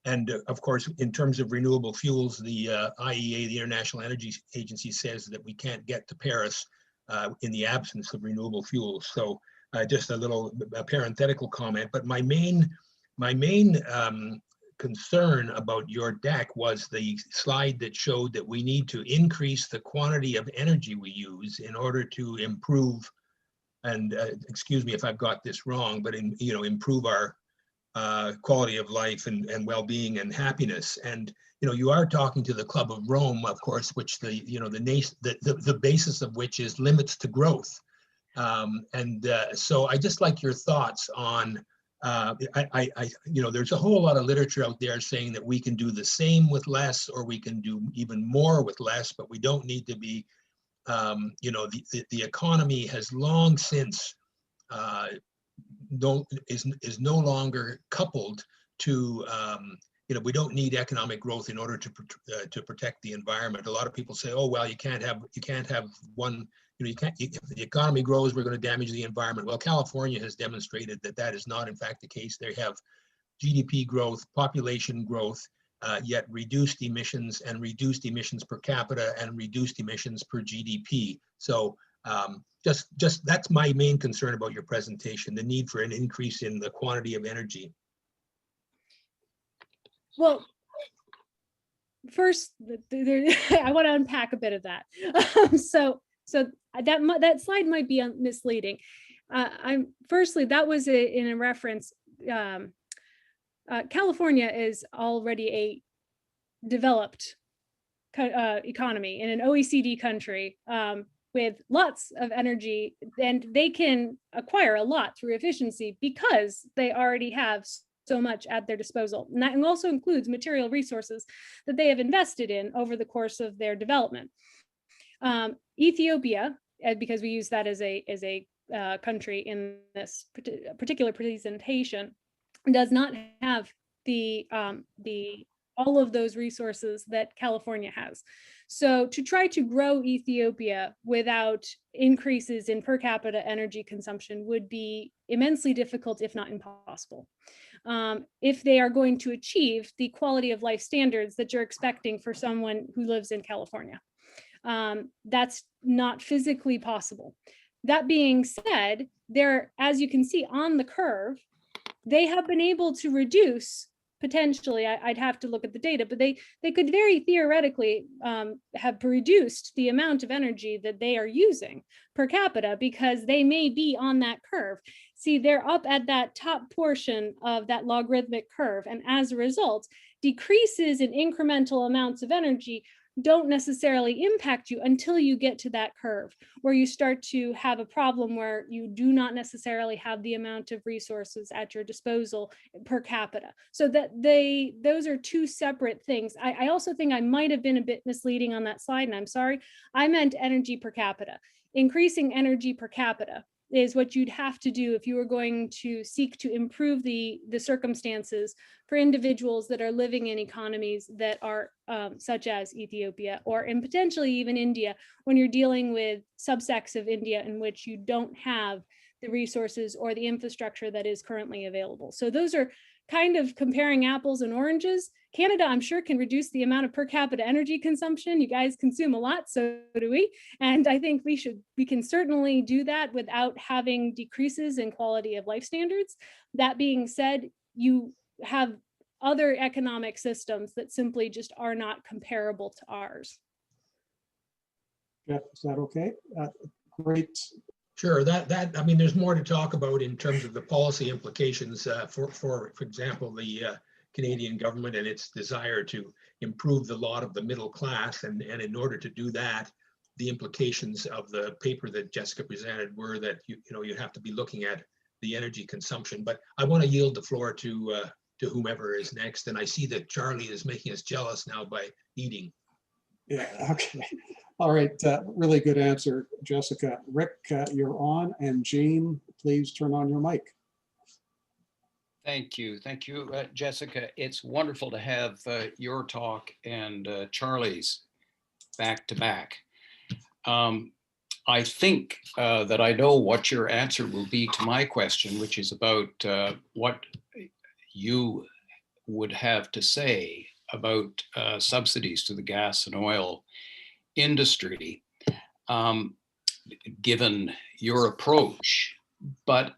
And of course, in terms of renewable fuels, the IEA, the International Energy Agency, says that we can't get to Paris in the absence of renewable fuels. So just a parenthetical comment, but my main concern about your deck was the slide that showed that we need to increase the quantity of energy we use in order to improve, and excuse me if I've got this wrong, but improve our quality of life and well-being and happiness. And you are talking to the Club of Rome, of course, which the basis of which is limits to growth. So I just like your thoughts on. There's a whole lot of literature out there saying that we can do the same with less, or we can do even more with less, but we don't need to be. The economy has long since is no longer coupled to. We don't need economic growth in order to protect the environment. A lot of people say, oh well, you can't have one. If the economy grows, we're going to damage the environment. Well, California has demonstrated that that is not in fact the case. They have GDP growth, population growth, yet reduced emissions per capita and reduced emissions per GDP. So just that's my main concern about your presentation, the need for an increase in the quantity of energy. Well, first, I want to unpack a bit of that. So that slide might be misleading. Firstly, that was in a reference. California is already a developed economy in an OECD country with lots of energy, and they can acquire a lot through efficiency because they already have so much at their disposal. And that also includes material resources that they have invested in over the course of their development. Ethiopia, because we use that as a country in this particular presentation, does not have the all of those resources that California has. So to try to grow Ethiopia without increases in per capita energy consumption would be immensely difficult, if not impossible. If they are going to achieve the quality of life standards that you're expecting for someone who lives in California. That's not physically possible. That being said, as you can see on the curve, they have been able to reduce potentially, I'd have to look at the data, but they could very theoretically have reduced the amount of energy that they are using per capita, because they may be on that curve. See, they're up at that top portion of that logarithmic curve. And as a result, decreases in incremental amounts of energy don't necessarily impact you until you get to that curve, where you start to have a problem where you do not necessarily have the amount of resources at your disposal per capita. So that those are two separate things. I also think I might have been a bit misleading on that slide, and I'm sorry. I meant energy per capita. Increasing energy per capita is what you'd have to do if you were going to seek to improve the circumstances for individuals that are living in economies that are such as Ethiopia, or in potentially even India, when you're dealing with subsects of India in which you don't have the resources or the infrastructure that is currently available. So those are kind of comparing apples and oranges. Canada, I'm sure, can reduce the amount of per capita energy consumption. You guys consume a lot, so do we. And I think we can certainly do that without having decreases in quality of life standards. That being said, you have other economic systems that simply just are not comparable to ours. Jeff, is that okay? Great. Sure, I mean, there's more to talk about in terms of the policy implications for example, the Canadian government and its desire to improve the lot of the middle class. And in order to do that, the implications of the paper that Jessica presented were that you have to be looking at the energy consumption. But I want to yield the floor to whomever is next. And I see that Charlie is making us jealous now by eating. Yeah, okay. All right, really good answer, Jessica. Rick, you're on, and Jean, please turn on your mic. Thank you, Jessica. It's wonderful to have your talk and Charlie's back to back. I think that I know what your answer will be to my question, which is about what you would have to say about subsidies to the gas and oil industry, given your approach. But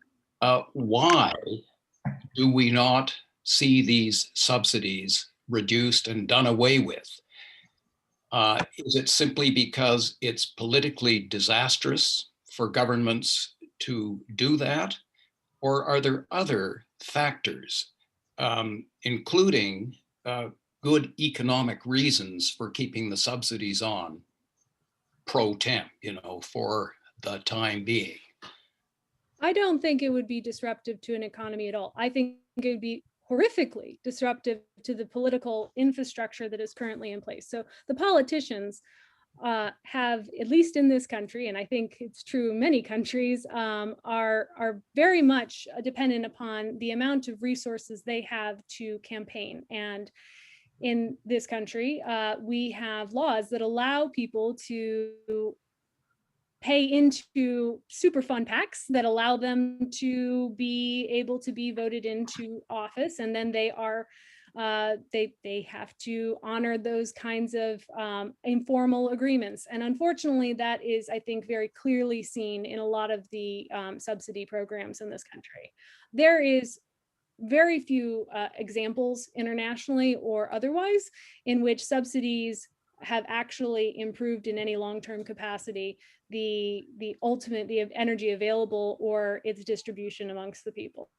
why do we not see these subsidies reduced and done away with? Is it simply because it's politically disastrous for governments to do that? Or are there other factors, including good economic reasons for keeping the subsidies on pro temp, for the time being? I don't think it would be disruptive to an economy at all. I think it would be horrifically disruptive to the political infrastructure that is currently in place. So the politicians have, at least in this country, and I think it's true in many countries, are very much dependent upon the amount of resources they have to campaign. And in this country, we have laws that allow people to pay into super fund PACs that allow them to be able to be voted into office, and then they are they have to honor those kinds of informal agreements. And unfortunately, that is, I think, very clearly seen in a lot of the subsidy programs in this country. There is very few examples internationally or otherwise in which subsidies have actually improved in any long-term capacity the energy available or its distribution amongst the people.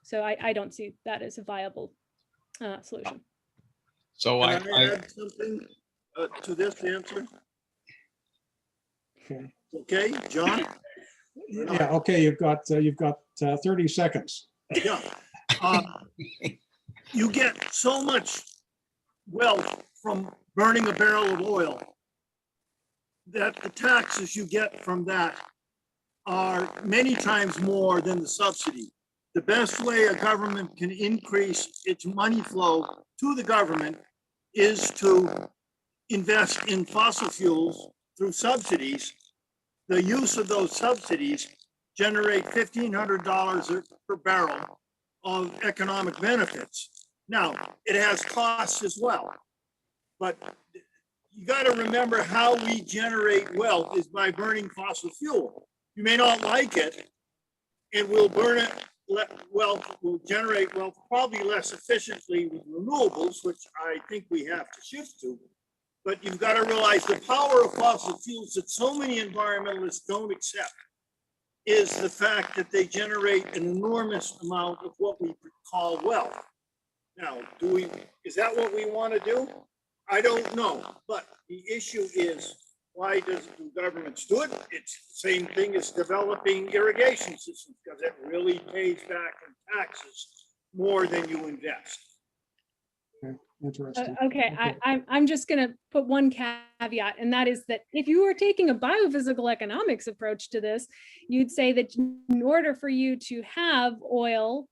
So I don't see that as a viable solution. So Can I add something to this answer? Okay. Okay, John? Yeah, okay, you've got 30 seconds. Yeah. You get so much wealth from burning a barrel of oil that the taxes you get from that are many times more than the subsidy. The best way a government can increase its money flow to the government is to invest in fossil fuels through subsidies. The use of those subsidies generate $1,500 per barrel of economic benefits. Now, it has costs as well, but you got to remember how we generate wealth is by burning fossil fuel. You may not like it, and we'll burn it. Wealth will generate wealth probably less efficiently with renewables, which I think we have to shift to. But you've got to realize the power of fossil fuels that so many environmentalists don't accept is the fact that they generate an enormous amount of what we call wealth. Now, is that what we want to do? I don't know, but the issue is, why does the government do it? It's the same thing as developing irrigation systems, because it really pays back in taxes more than you invest. Okay, interesting. Okay, I'm just going to put one caveat, and that is that if you were taking a biophysical economics approach to this, you'd say that in order for you to have oil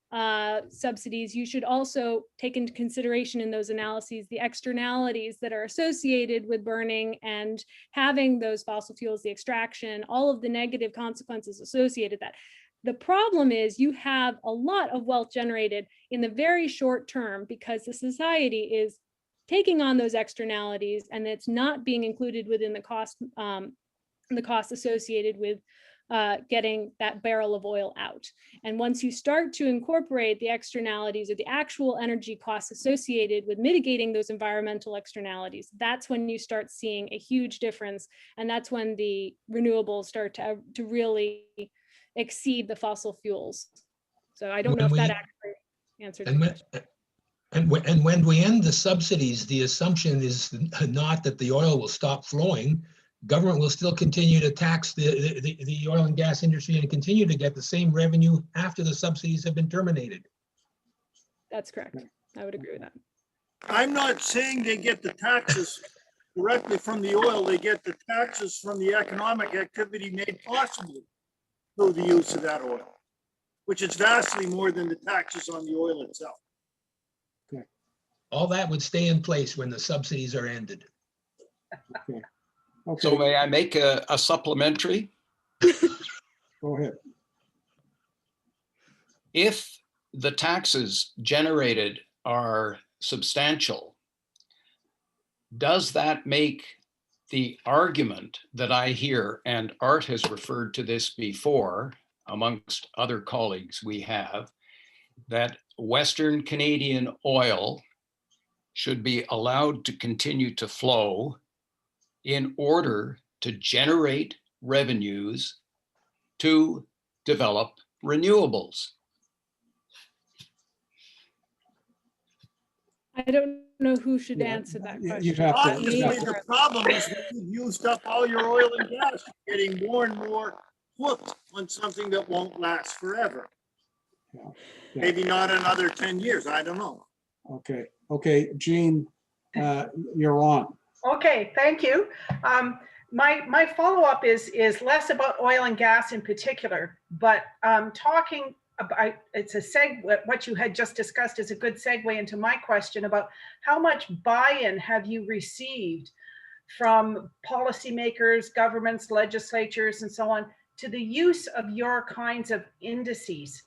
subsidies, you should also take into consideration in those analyses the externalities that are associated with burning and having those fossil fuels, the extraction, all of the negative consequences associated with that. The problem is you have a lot of wealth generated in the very short term because the society is taking on those externalities and it's not being included within the cost associated with getting that barrel of oil out. And once you start to incorporate the externalities or the actual energy costs associated with mitigating those environmental externalities, that's when you start seeing a huge difference. And that's when the renewables start to really exceed the fossil fuels. So I don't know if that actually answered your question. And when we end the subsidies, the assumption is not that the oil will stop flowing. Government will still continue to tax the oil and gas industry and continue to get the same revenue after the subsidies have been terminated. That's correct. I would agree with that. I'm not saying they get the taxes directly from the oil. They get the taxes from the economic activity made possible through the use of that oil, which is vastly more than the taxes on the oil itself. Okay. All that would stay in place when the subsidies are ended. Okay. Okay. So may I make a supplementary? Go ahead. If the taxes generated are substantial, does that make the argument that I hear, and Art has referred to this before, amongst other colleagues we have, that Western Canadian oil should be allowed to continue to flow in order to generate revenues to develop renewables? I don't know who should answer that question. You'd have to. Obviously, the problem is when you've used up all your oil and gas, you're getting more and more hooked on something that won't last forever. Yeah. Maybe not another 10 years, I don't know. Okay. Okay, Jean, you're on. Okay, thank you. My follow-up is less about oil and gas in particular, but talking about, it's a segue, what you had just discussed is a good segue into my question about how much buy-in have you received from policymakers, governments, legislatures, and so on, to the use of your kinds of indices.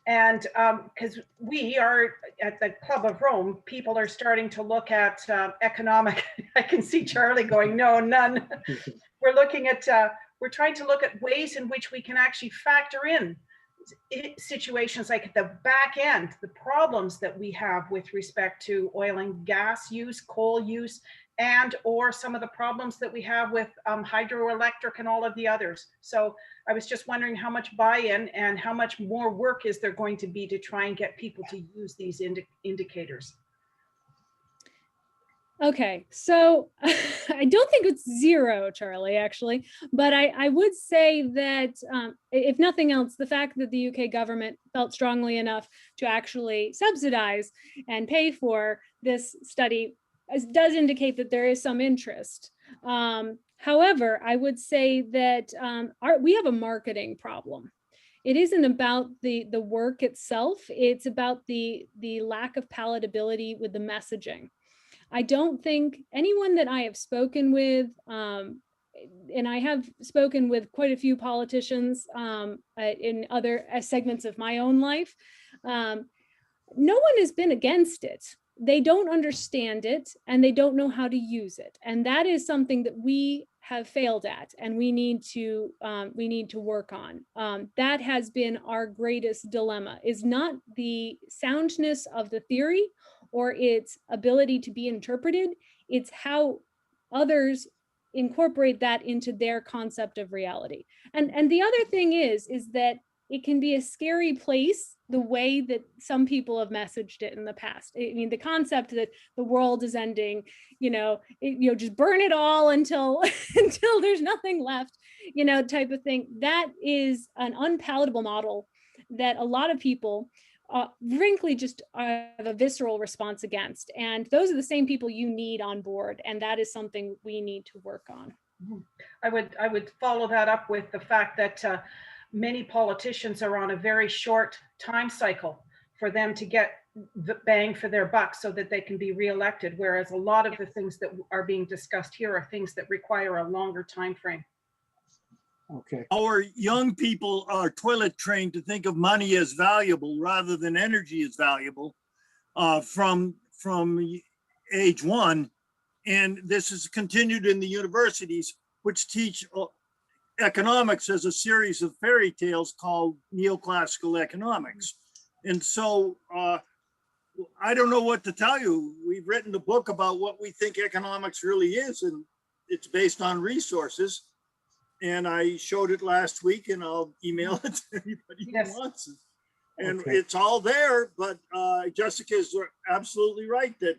And because we are at the Club of Rome, people are starting to look at economic, I can see Charlie going, no, none. We're looking at, we're trying to look at ways in which we can actually factor in situations like at the back end, the problems that we have with respect to oil and gas use, coal use, and or some of the problems that we have with hydroelectric and all of the others. So I was just wondering how much buy-in and how much more work is there going to be to try and get people to use these indicators? Okay, so I don't think it's zero, Charlie, actually, but I would say that if nothing else, the fact that the UK government felt strongly enough to actually subsidize and pay for this study does indicate that there is some interest. However, I would say that we have a marketing problem. It isn't about the work itself, it's about the lack of palatability with the messaging. I don't think anyone that I have spoken with, and I have spoken with quite a few politicians in other segments of my own life, no one has been against it. They don't understand it and they don't know how to use it. And that is something that we have failed at and we need to work on. That has been our greatest dilemma, is not the soundness of the theory or its ability to be interpreted. It's how others incorporate that into their concept of reality. And the other thing is that it can be a scary place, the way that some people have messaged it in the past. I mean, the concept that the world is ending, just burn it all until until there's nothing left, type of thing. That is an unpalatable model that a lot of people frankly just have a visceral response against. And those are the same people you need on board. And that is something we need to work on. I would follow that up with the fact that many politicians are on a very short time cycle for them to get the bang for their buck so that they can be reelected, whereas a lot of the things that are being discussed here are things that require a longer time frame. Okay. Our young people are toilet trained to think of money as valuable rather than energy as valuable from age one. And this is continued in the universities, which teach economics as a series of fairy tales called neoclassical economics. And so I don't know what to tell you. We've written a book about what we think economics really is, and it's based on resources. And I showed it last week, and I'll email it to anybody who wants it. And it's all there, but Jessica is absolutely right that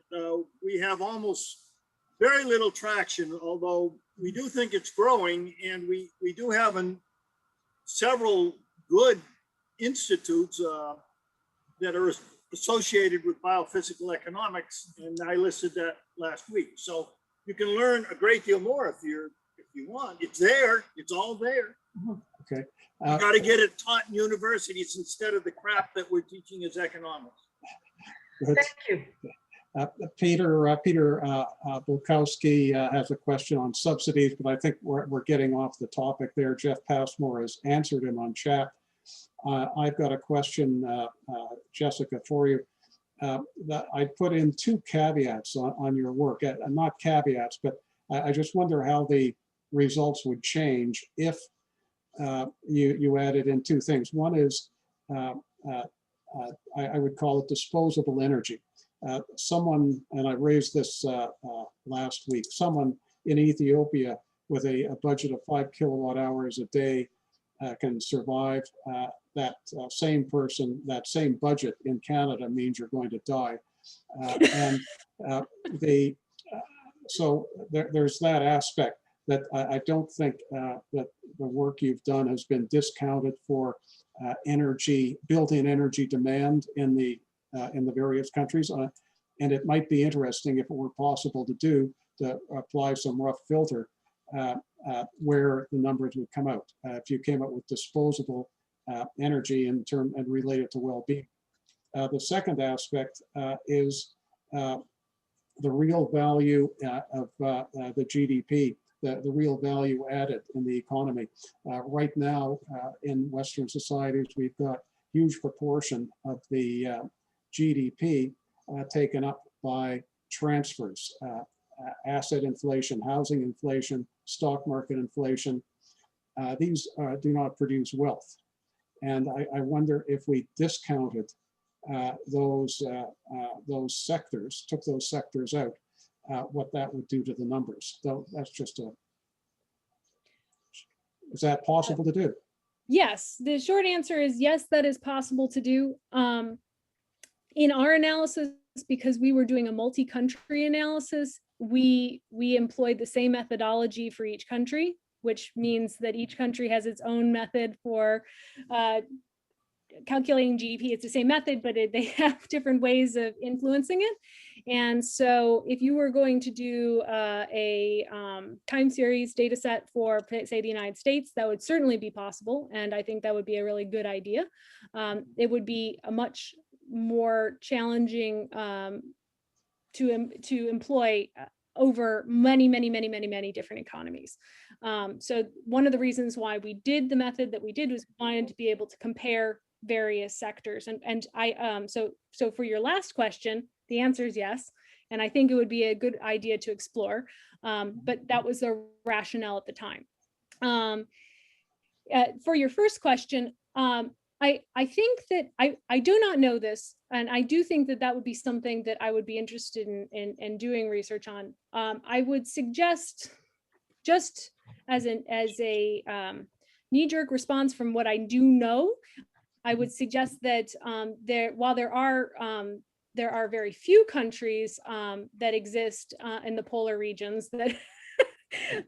we have almost very little traction, although we do think it's growing, and we do have several good institutes that are associated with biophysical economics, and I listed that last week. So you can learn a great deal more if you want. It's there. It's all there. Okay. You got to get it taught in universities instead of the crap that we're teaching as economics. Thank you. Peter Bulkowski has a question on subsidies, but I think we're getting off the topic there. Jeff Passmore has answered him on chat. I've got a question, Jessica, for you. That I put in 2 caveats on your work, not caveats, but I just wonder how the results would change if you added in 2 things. One is, I would call it disposable energy. Someone, and I raised this last week, someone in Ethiopia with a budget of 5 kilowatt hours a day can survive. That same person, that same budget in Canada means you're going to die. So there's that aspect that I don't think that the work you've done has been discounted for energy, built-in energy demand in the various countries. And it might be interesting if it were possible to apply some rough filter where the numbers would come out. If you came up with disposable energy and relate it to well-being. The second aspect is the real value of the GDP, the real value added in the economy. Right now in Western societies, we've got huge proportion of the GDP taken up by transfers, asset inflation, housing inflation, stock market inflation. These do not produce wealth. And I wonder if we discounted those sectors, took those sectors out, what that would do to the numbers. So that's just is that possible to do? Yes, the short answer is yes, that is possible to do. In our analysis because we were doing a multi-country analysis, we employed the same methodology for each country, which means that each country has its own method for calculating GDP. It's the same method, but they have different ways of influencing it. And so if you were going to do a time series data set for, say, the United States, that would certainly be possible. And I think that would be a really good idea. It would be a much more challenging to employ over many different economies. So one of the reasons why we did the method that we did was we wanted to be able to compare various sectors. And I so for your last question, the answer is yes. And I think it would be a good idea to explore. But that was the rationale at the time. For your first question, I think that I do not know this, and I do think that that would be something that I would be interested in doing research on. I would suggest, just as a knee-jerk response from what I do know, I would suggest that while there are very few countries that exist in the polar regions that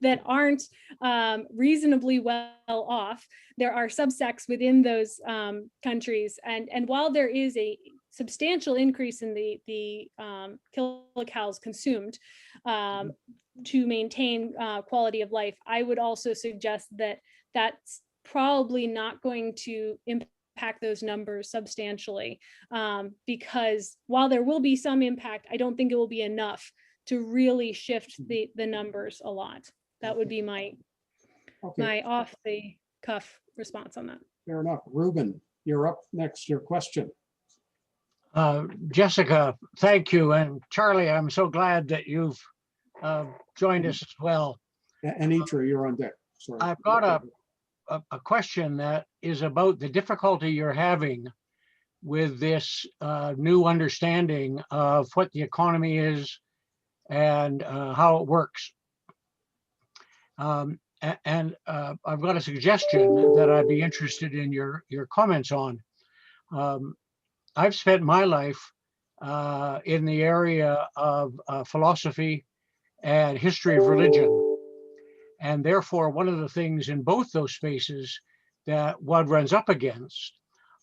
that aren't reasonably well off, there are subsects within those countries, and while there is a substantial increase in the kilocalories consumed to maintain quality of life, I would also suggest that that's probably not going to impact those numbers substantially, because while there will be some impact, I don't think it will be enough to really shift the numbers a lot. That would be my off the cuff response on that. Fair enough. Ruben, you're up next. Your question. Jessica, thank you. And Charlie, I'm so glad that you've joined us as well. Anitra, you're on deck. Sorry. I've got a question that is about the difficulty you're having with this new understanding of what the economy is and how it works. And I've got a suggestion that I'd be interested in your comments on. I've spent my life in the area of philosophy and history of religion. And therefore, one of the things in both those spaces that one runs up against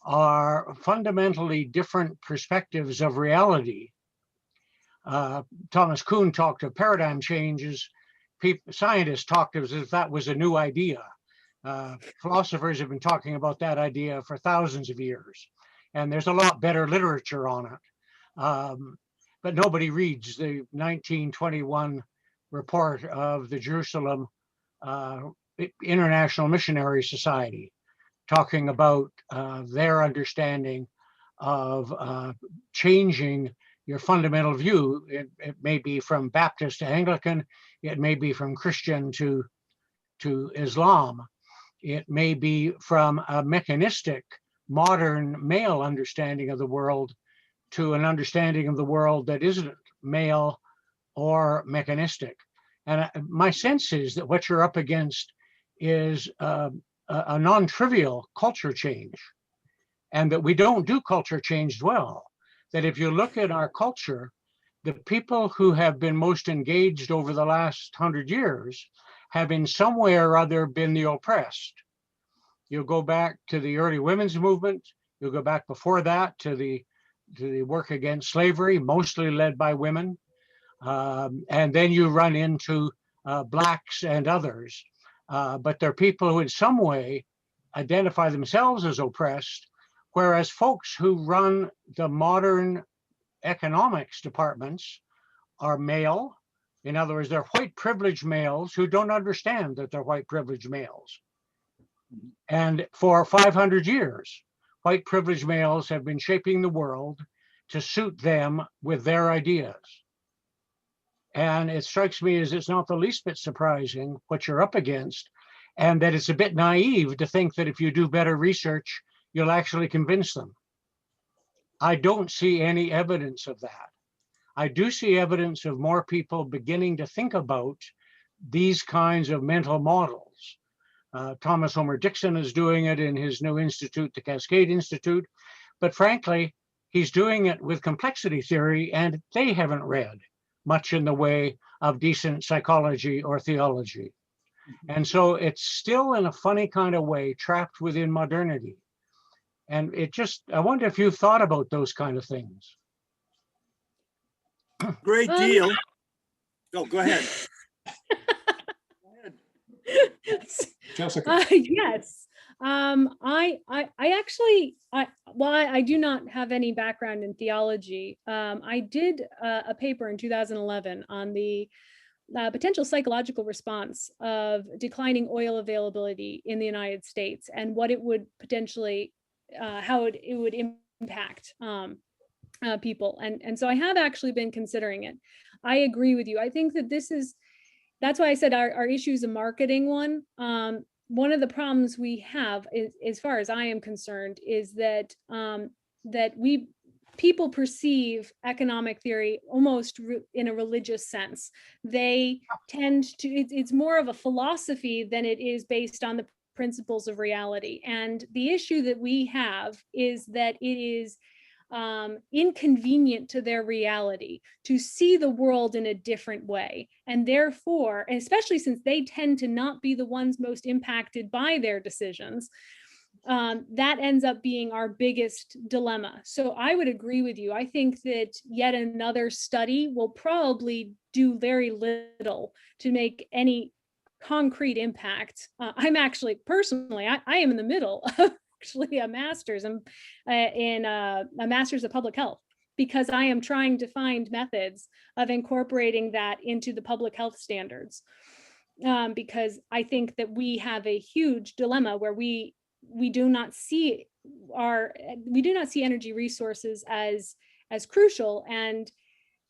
are fundamentally different perspectives of reality. Thomas Kuhn talked of paradigm changes. Scientists talked as if that was a new idea. Philosophers have been talking about that idea for thousands of years. And there's a lot better literature on it. But nobody reads the 1921 report of the Jerusalem International Missionary Society, talking about their understanding of changing your fundamental view. It may be from Baptist to Anglican, it may be from Christian to Islam, it may be from a mechanistic, modern male understanding of the world to an understanding of the world that isn't male or mechanistic. And my sense is that what you're up against is a non-trivial culture change, and that we don't do culture change well. That if you look at our culture, the people who have been most engaged over the last 100 years have in some way or other been the oppressed. You'll go back to the early women's movement, you'll go back before that to the work against slavery, mostly led by women. And then you run into Blacks and others. But they're people who in some way identify themselves as oppressed, whereas folks who run the modern economics departments are male. In other words, they're white privileged males who don't understand that they're white privileged males. And for 500 years, white privileged males have been shaping the world to suit them with their ideas. And it strikes me as it's not the least bit surprising what you're up against, and that it's a bit naive to think that if you do better research, you'll actually convince them. I don't see any evidence of that. I do see evidence of more people beginning to think about these kinds of mental models. Thomas Homer Dixon is doing it in his new institute, the Cascade Institute. But frankly, he's doing it with complexity theory, and they haven't read much in the way of decent psychology or theology. And so it's still in a funny kind of way trapped within modernity. And it just, I wonder if you've thought about those kind of things. Great deal. Oh, go ahead. Jessica. Yes. I actually, while I do not have any background in theology, I did a paper in 2011 on the potential psychological response of declining oil availability in the United States and what it would potentially, how it would impact people. And so I have actually been considering it. I agree with you. I think that that's why I said our issue is a marketing one. One of the problems we have, as far as I am concerned, is that people perceive economic theory almost in a religious sense. They tend to, it's more of a philosophy than it is based on the principles of reality. And the issue that we have is that it is inconvenient to their reality to see the world in a different way. And therefore, and especially since they tend to not be the ones most impacted by their decisions, that ends up being our biggest dilemma. So I would agree with you. I think that yet another study will probably do very little to make any concrete impact. I'm actually personally, I am in the middle of actually a master's in a master's of public health, because I am trying to find methods of incorporating that into the public health standards. Because I think that we have a huge dilemma where we do not see energy resources as crucial. And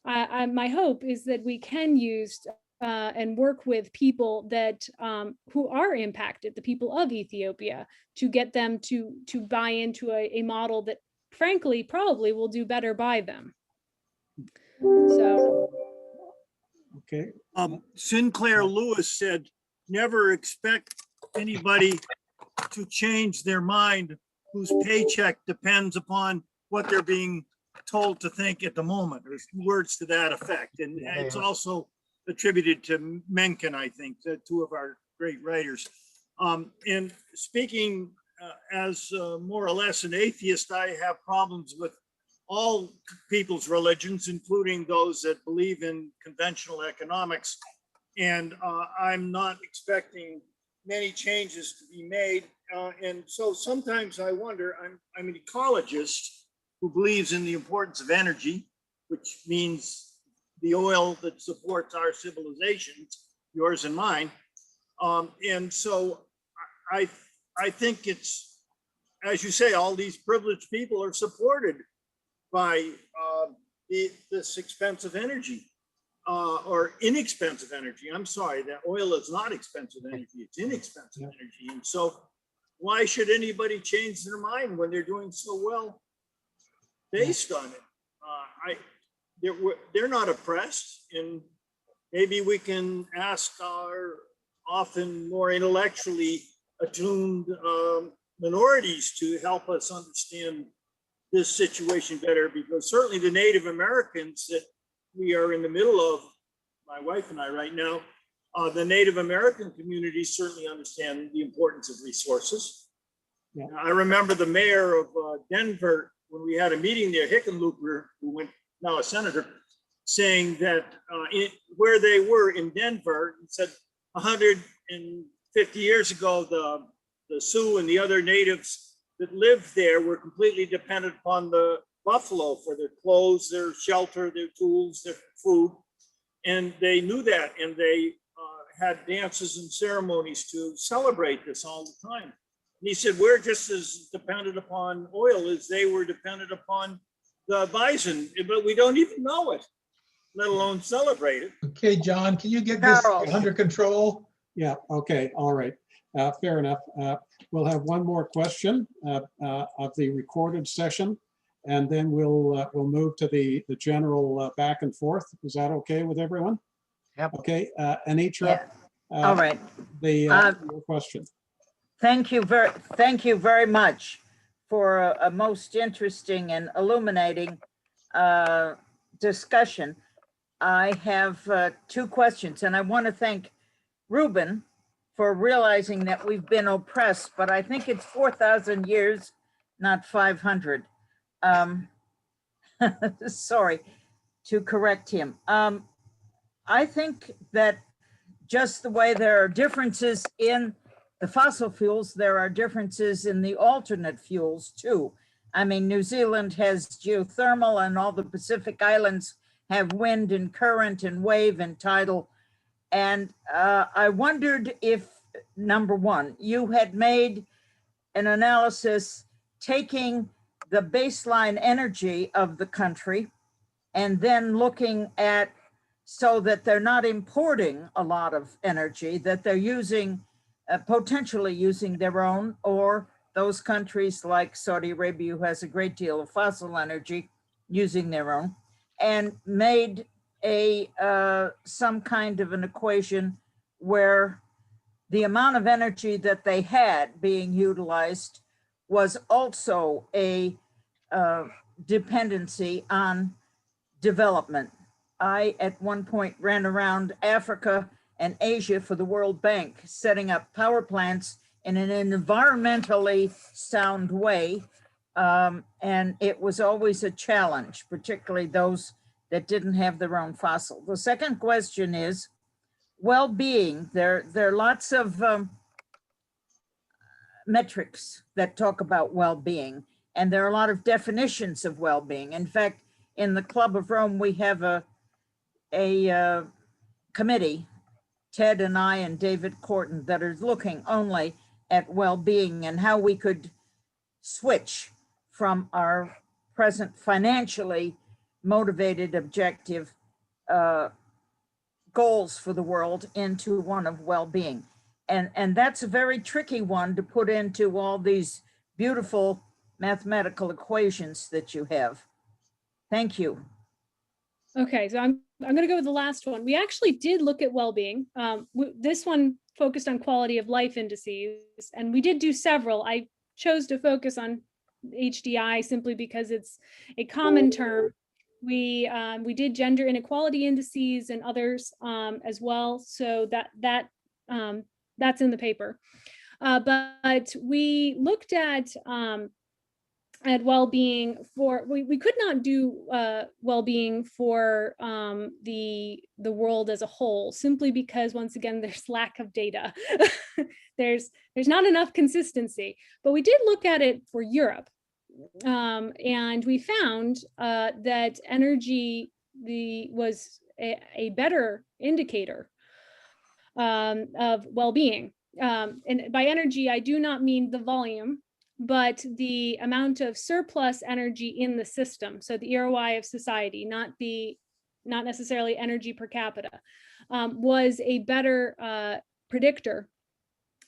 my hope is that we can use and work with people that who are impacted, the people of Ethiopia, to get them to buy into a model that frankly probably will do better by them. So Okay. Sinclair Lewis said, never expect anybody to change their mind whose paycheck depends upon what they're being told to think at the moment. There's words to that effect. And it's also attributed to Mencken, I think, two of our great writers. And speaking as more or less an atheist, I have problems with all people's religions, including those that believe in conventional economics. And I'm not expecting many changes to be made. And so sometimes I wonder, I'm an ecologist who believes in the importance of energy, which means the oil that supports our civilizations, yours and mine. And so I think it's, as you say, all these privileged people are supported by this expensive energy or inexpensive energy. I'm sorry, that oil is not expensive energy, it's inexpensive energy. And so why should anybody change their mind when they're doing so well based on it? They're not oppressed, and maybe we can ask our often more intellectually attuned minorities to help us understand this situation better, because certainly the Native Americans that we are in the middle of, my wife and I right now, the Native American communities certainly understand the importance of resources. Yeah. I remember the mayor of Denver, when we had a meeting there, Hickenlooper, who went now a senator, saying that where they were in Denver, he said 150 years ago, the Sioux and the other natives that lived there were completely dependent upon the buffalo for their clothes, their shelter, their tools, their food. And they knew that, and they had dances and ceremonies to celebrate this all the time. And he said, we're just as dependent upon oil as they were dependent upon the bison, but we don't even know it, let alone celebrate it. Okay, John, can you get this under control? Yeah, okay, all right. Fair enough. We'll have one more question of the recorded session, and then we'll move to the general back and forth. Is that okay with everyone? Yep. Okay, Anitra. Yeah. All right. Your question. Thank you very much. for a most interesting and illuminating discussion. I have two questions, and I want to thank Ruben for realizing that we've been oppressed, but I think it's 4,000 years, not 500. Sorry to correct him. I think that just the way there are differences in the fossil fuels, there are differences in the alternate fuels too. I mean, New Zealand has geothermal and all the Pacific Islands have wind and current and wave and tidal. And I wondered if, number one, you had made an analysis taking the baseline energy of the country and then looking at, so that they're not importing a lot of energy, that they're using, potentially using their own, or those countries like Saudi Arabia, who has a great deal of fossil energy, using their own, and made a some kind of an equation where the amount of energy that they had being utilized was also a dependency on development. I, at one point, ran around Africa and Asia for the World Bank, setting up power plants in an environmentally sound way. And it was always a challenge, particularly those that didn't have their own fossil. The second question is well-being. There are lots of metrics that talk about well-being, and there are a lot of definitions of well-being. In fact, in the Club of Rome, we have a committee, Ted and I and David Corton, that are looking only at well-being and how we could switch from our present financially motivated objective goals for the world into one of well-being. And that's a very tricky one to put into all these beautiful mathematical equations that you have. Thank you. Okay, so I'm going to go with the last one. We actually did look at well-being. This one focused on quality of life indices, and we did do several. I chose to focus on HDI simply because it's a common term. We did gender inequality indices and others as well, so that's in the paper. But we looked at well-being for, we could not do well-being for the world as a whole, simply because, once again, there's lack of data. there's not enough consistency, but we did look at it for Europe. And we found that energy was a better indicator of well-being. And by energy, I do not mean the volume, but the amount of surplus energy in the system. So the ROI of society, not necessarily energy per capita, was a better predictor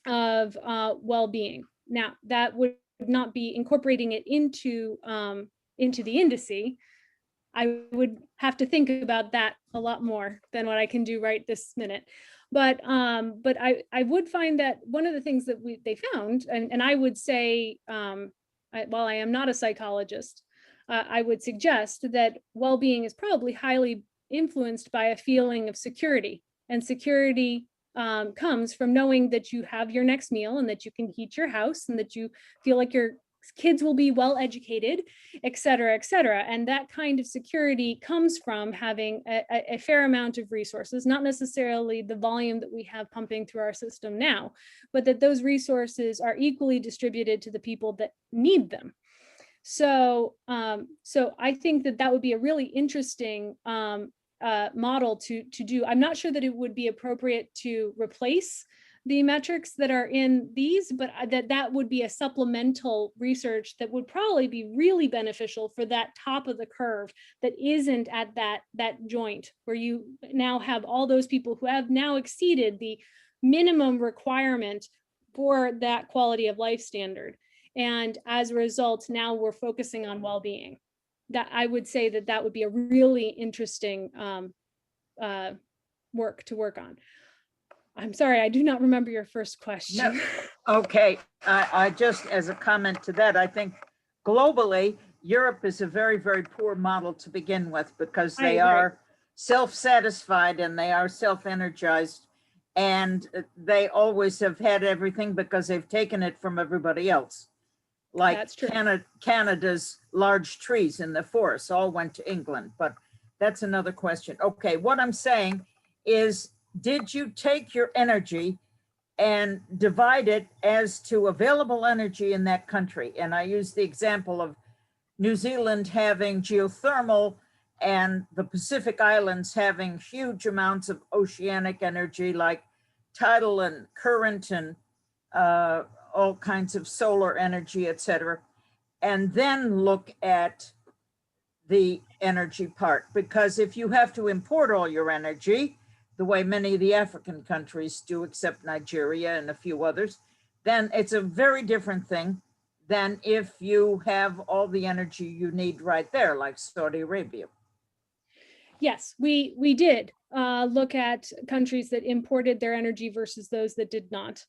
of well-being. Now, that would not be incorporating it into the indice. I would have to think about that a lot more than what I can do right this minute. But I would find that one of the things that they found, and I would say, while I am not a psychologist, I would suggest that well-being is probably highly influenced by a feeling of security, and security comes from knowing that you have your next meal and that you can heat your house and that you feel like your kids will be well educated, et cetera, et cetera. And that kind of security comes from having a fair amount of resources, not necessarily the volume that we have pumping through our system now, but that those resources are equally distributed to the people that need them. So I think that would be a really interesting model to do. I'm not sure that it would be appropriate to replace the metrics that are in these, but that would be a supplemental research that would probably be really beneficial for that top of the curve that isn't at that joint, where you now have all those people who have now exceeded the minimum requirement for that quality of life standard. And as a result, now we're focusing on well-being. That I would say that would be a really interesting work to work on. I'm sorry, I do not remember your first question. No. Okay, I just, as a comment to that, I think globally, Europe is a very, very poor model to begin with because I they agree. are self-satisfied and they are self-energized, and they always have had everything because they've taken it from everybody else. Like That's true. Canada's large trees in the forest all went to England, but that's another question. Okay, what I'm saying is, did you take your energy and divide it as to available energy in that country? And I use the example of New Zealand having geothermal and the Pacific Islands having huge amounts of oceanic energy like tidal and current and all kinds of solar energy, et cetera, and then look at the energy part. Because if you have to import all your energy, the way many of the African countries do, except Nigeria and a few others, then it's a very different thing than if you have all the energy you need right there, like Saudi Arabia. Yes, we did look at countries that imported their energy versus those that did not.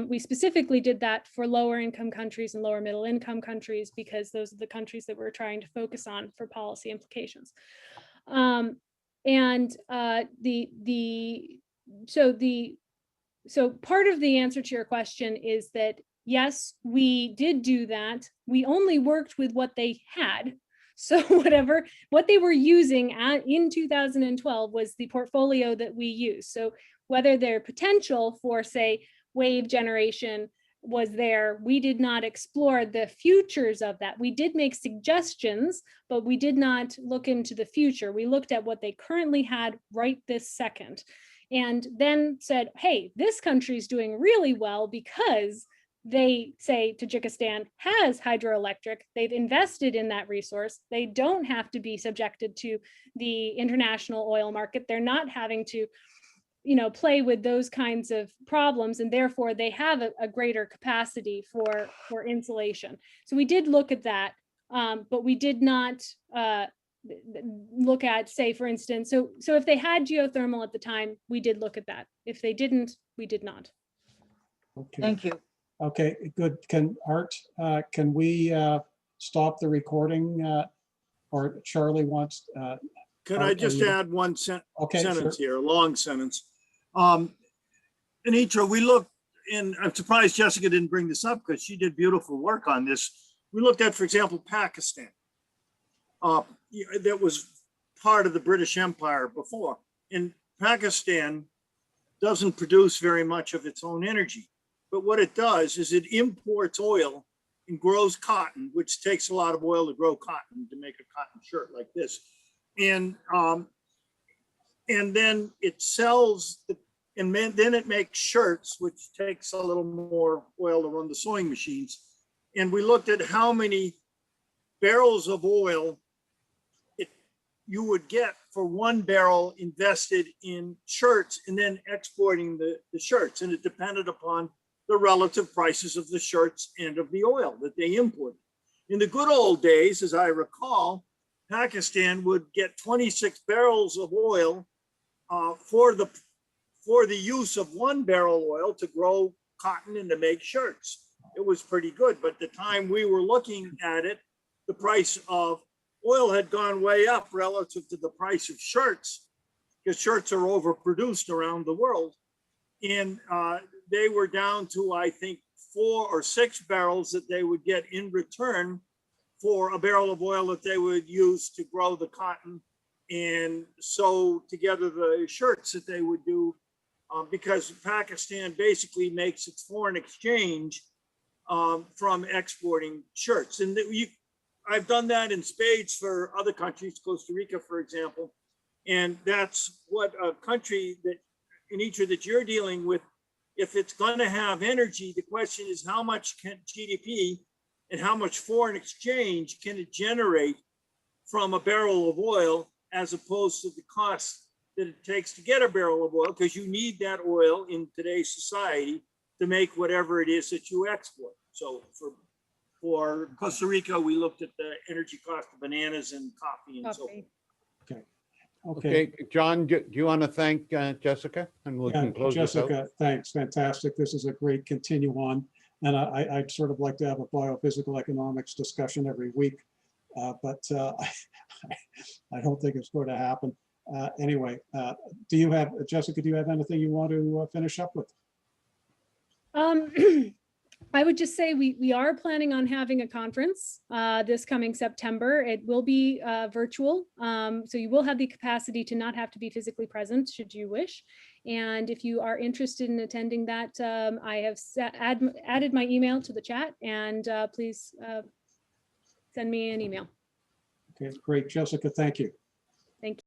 We specifically did that for lower income countries and lower middle income countries because those are the countries that we're trying to focus on for policy implications. So part of the answer to your question is that yes, we did do that. We only worked with what they had. So what they were using in 2012 was the portfolio that we use. So whether their potential for, say, wave generation was there, we did not explore the futures of that. We did make suggestions, but we did not look into the future. We looked at what they currently had right this second, and then said, hey, this country is doing really well because they say Tajikistan has hydroelectric, they've invested in that resource, they don't have to be subjected to the international oil market, they're not having to, play with those kinds of problems, and therefore they have a greater capacity for insulation. So we did look at that, but we did not look at, say, for instance, so if they had geothermal at the time, we did look at that. If they didn't, we did not. Okay. Thank you. Okay, good. Can we stop the recording? Or Charlie wants. Could I just add one sentence here, a long sentence? Anitra, we looked in, I'm surprised Jessica didn't bring this up because she did beautiful work on this. We looked at, for example, Pakistan. That was part of the British Empire before. And Pakistan doesn't produce very much of its own energy. But what it does is it imports oil and grows cotton, which takes a lot of oil to grow cotton to make a cotton shirt like this. And then it sells, then it makes shirts, which takes a little more oil to run the sewing machines. And we looked at how many barrels of oil you would get for 1 barrel invested in shirts and then exporting the shirts. And it depended upon the relative prices of the shirts and of the oil that they imported. In the good old days, as I recall, Pakistan would get 26 barrels of oil for the use of 1 barrel oil to grow cotton and to make shirts. It was pretty good, but the time we were looking at it, the price of oil had gone way up relative to the price of shirts, because shirts are overproduced around the world. And they were down to, I think, 4 or 6 barrels that they would get in return for a barrel of oil that they would use to grow the cotton and sew together the shirts that they would do, because Pakistan basically makes its foreign exchange from exporting shirts. And I've done that in spades for other countries, Costa Rica, for example. And that's what a country that, Anitra, that you're dealing with, if it's going to have energy, the question is how much can GDP and how much foreign exchange can it generate from a barrel of oil, as opposed to the cost that it takes to get a barrel of oil, because you need that oil in today's society to make whatever it is that you export. So for Costa Rica, we looked at the energy cost of bananas and coffee and so forth. Okay. John, do you want to thank Jessica? And we can close this out. Jessica, thanks. Fantastic. This is a great continue on. And I'd sort of like to have a biophysical economics discussion every week, but I don't think it's going to happen. Anyway, do you have, Jessica, do you have anything you want to finish up with? I would just say we are planning on having a conference this coming September. It will be virtual, so you will have the capacity to not have to be physically present should you wish. And if you are interested in attending that, I have added my email to the chat, and please send me an email. Okay, great. Jessica, thank you. Thank you.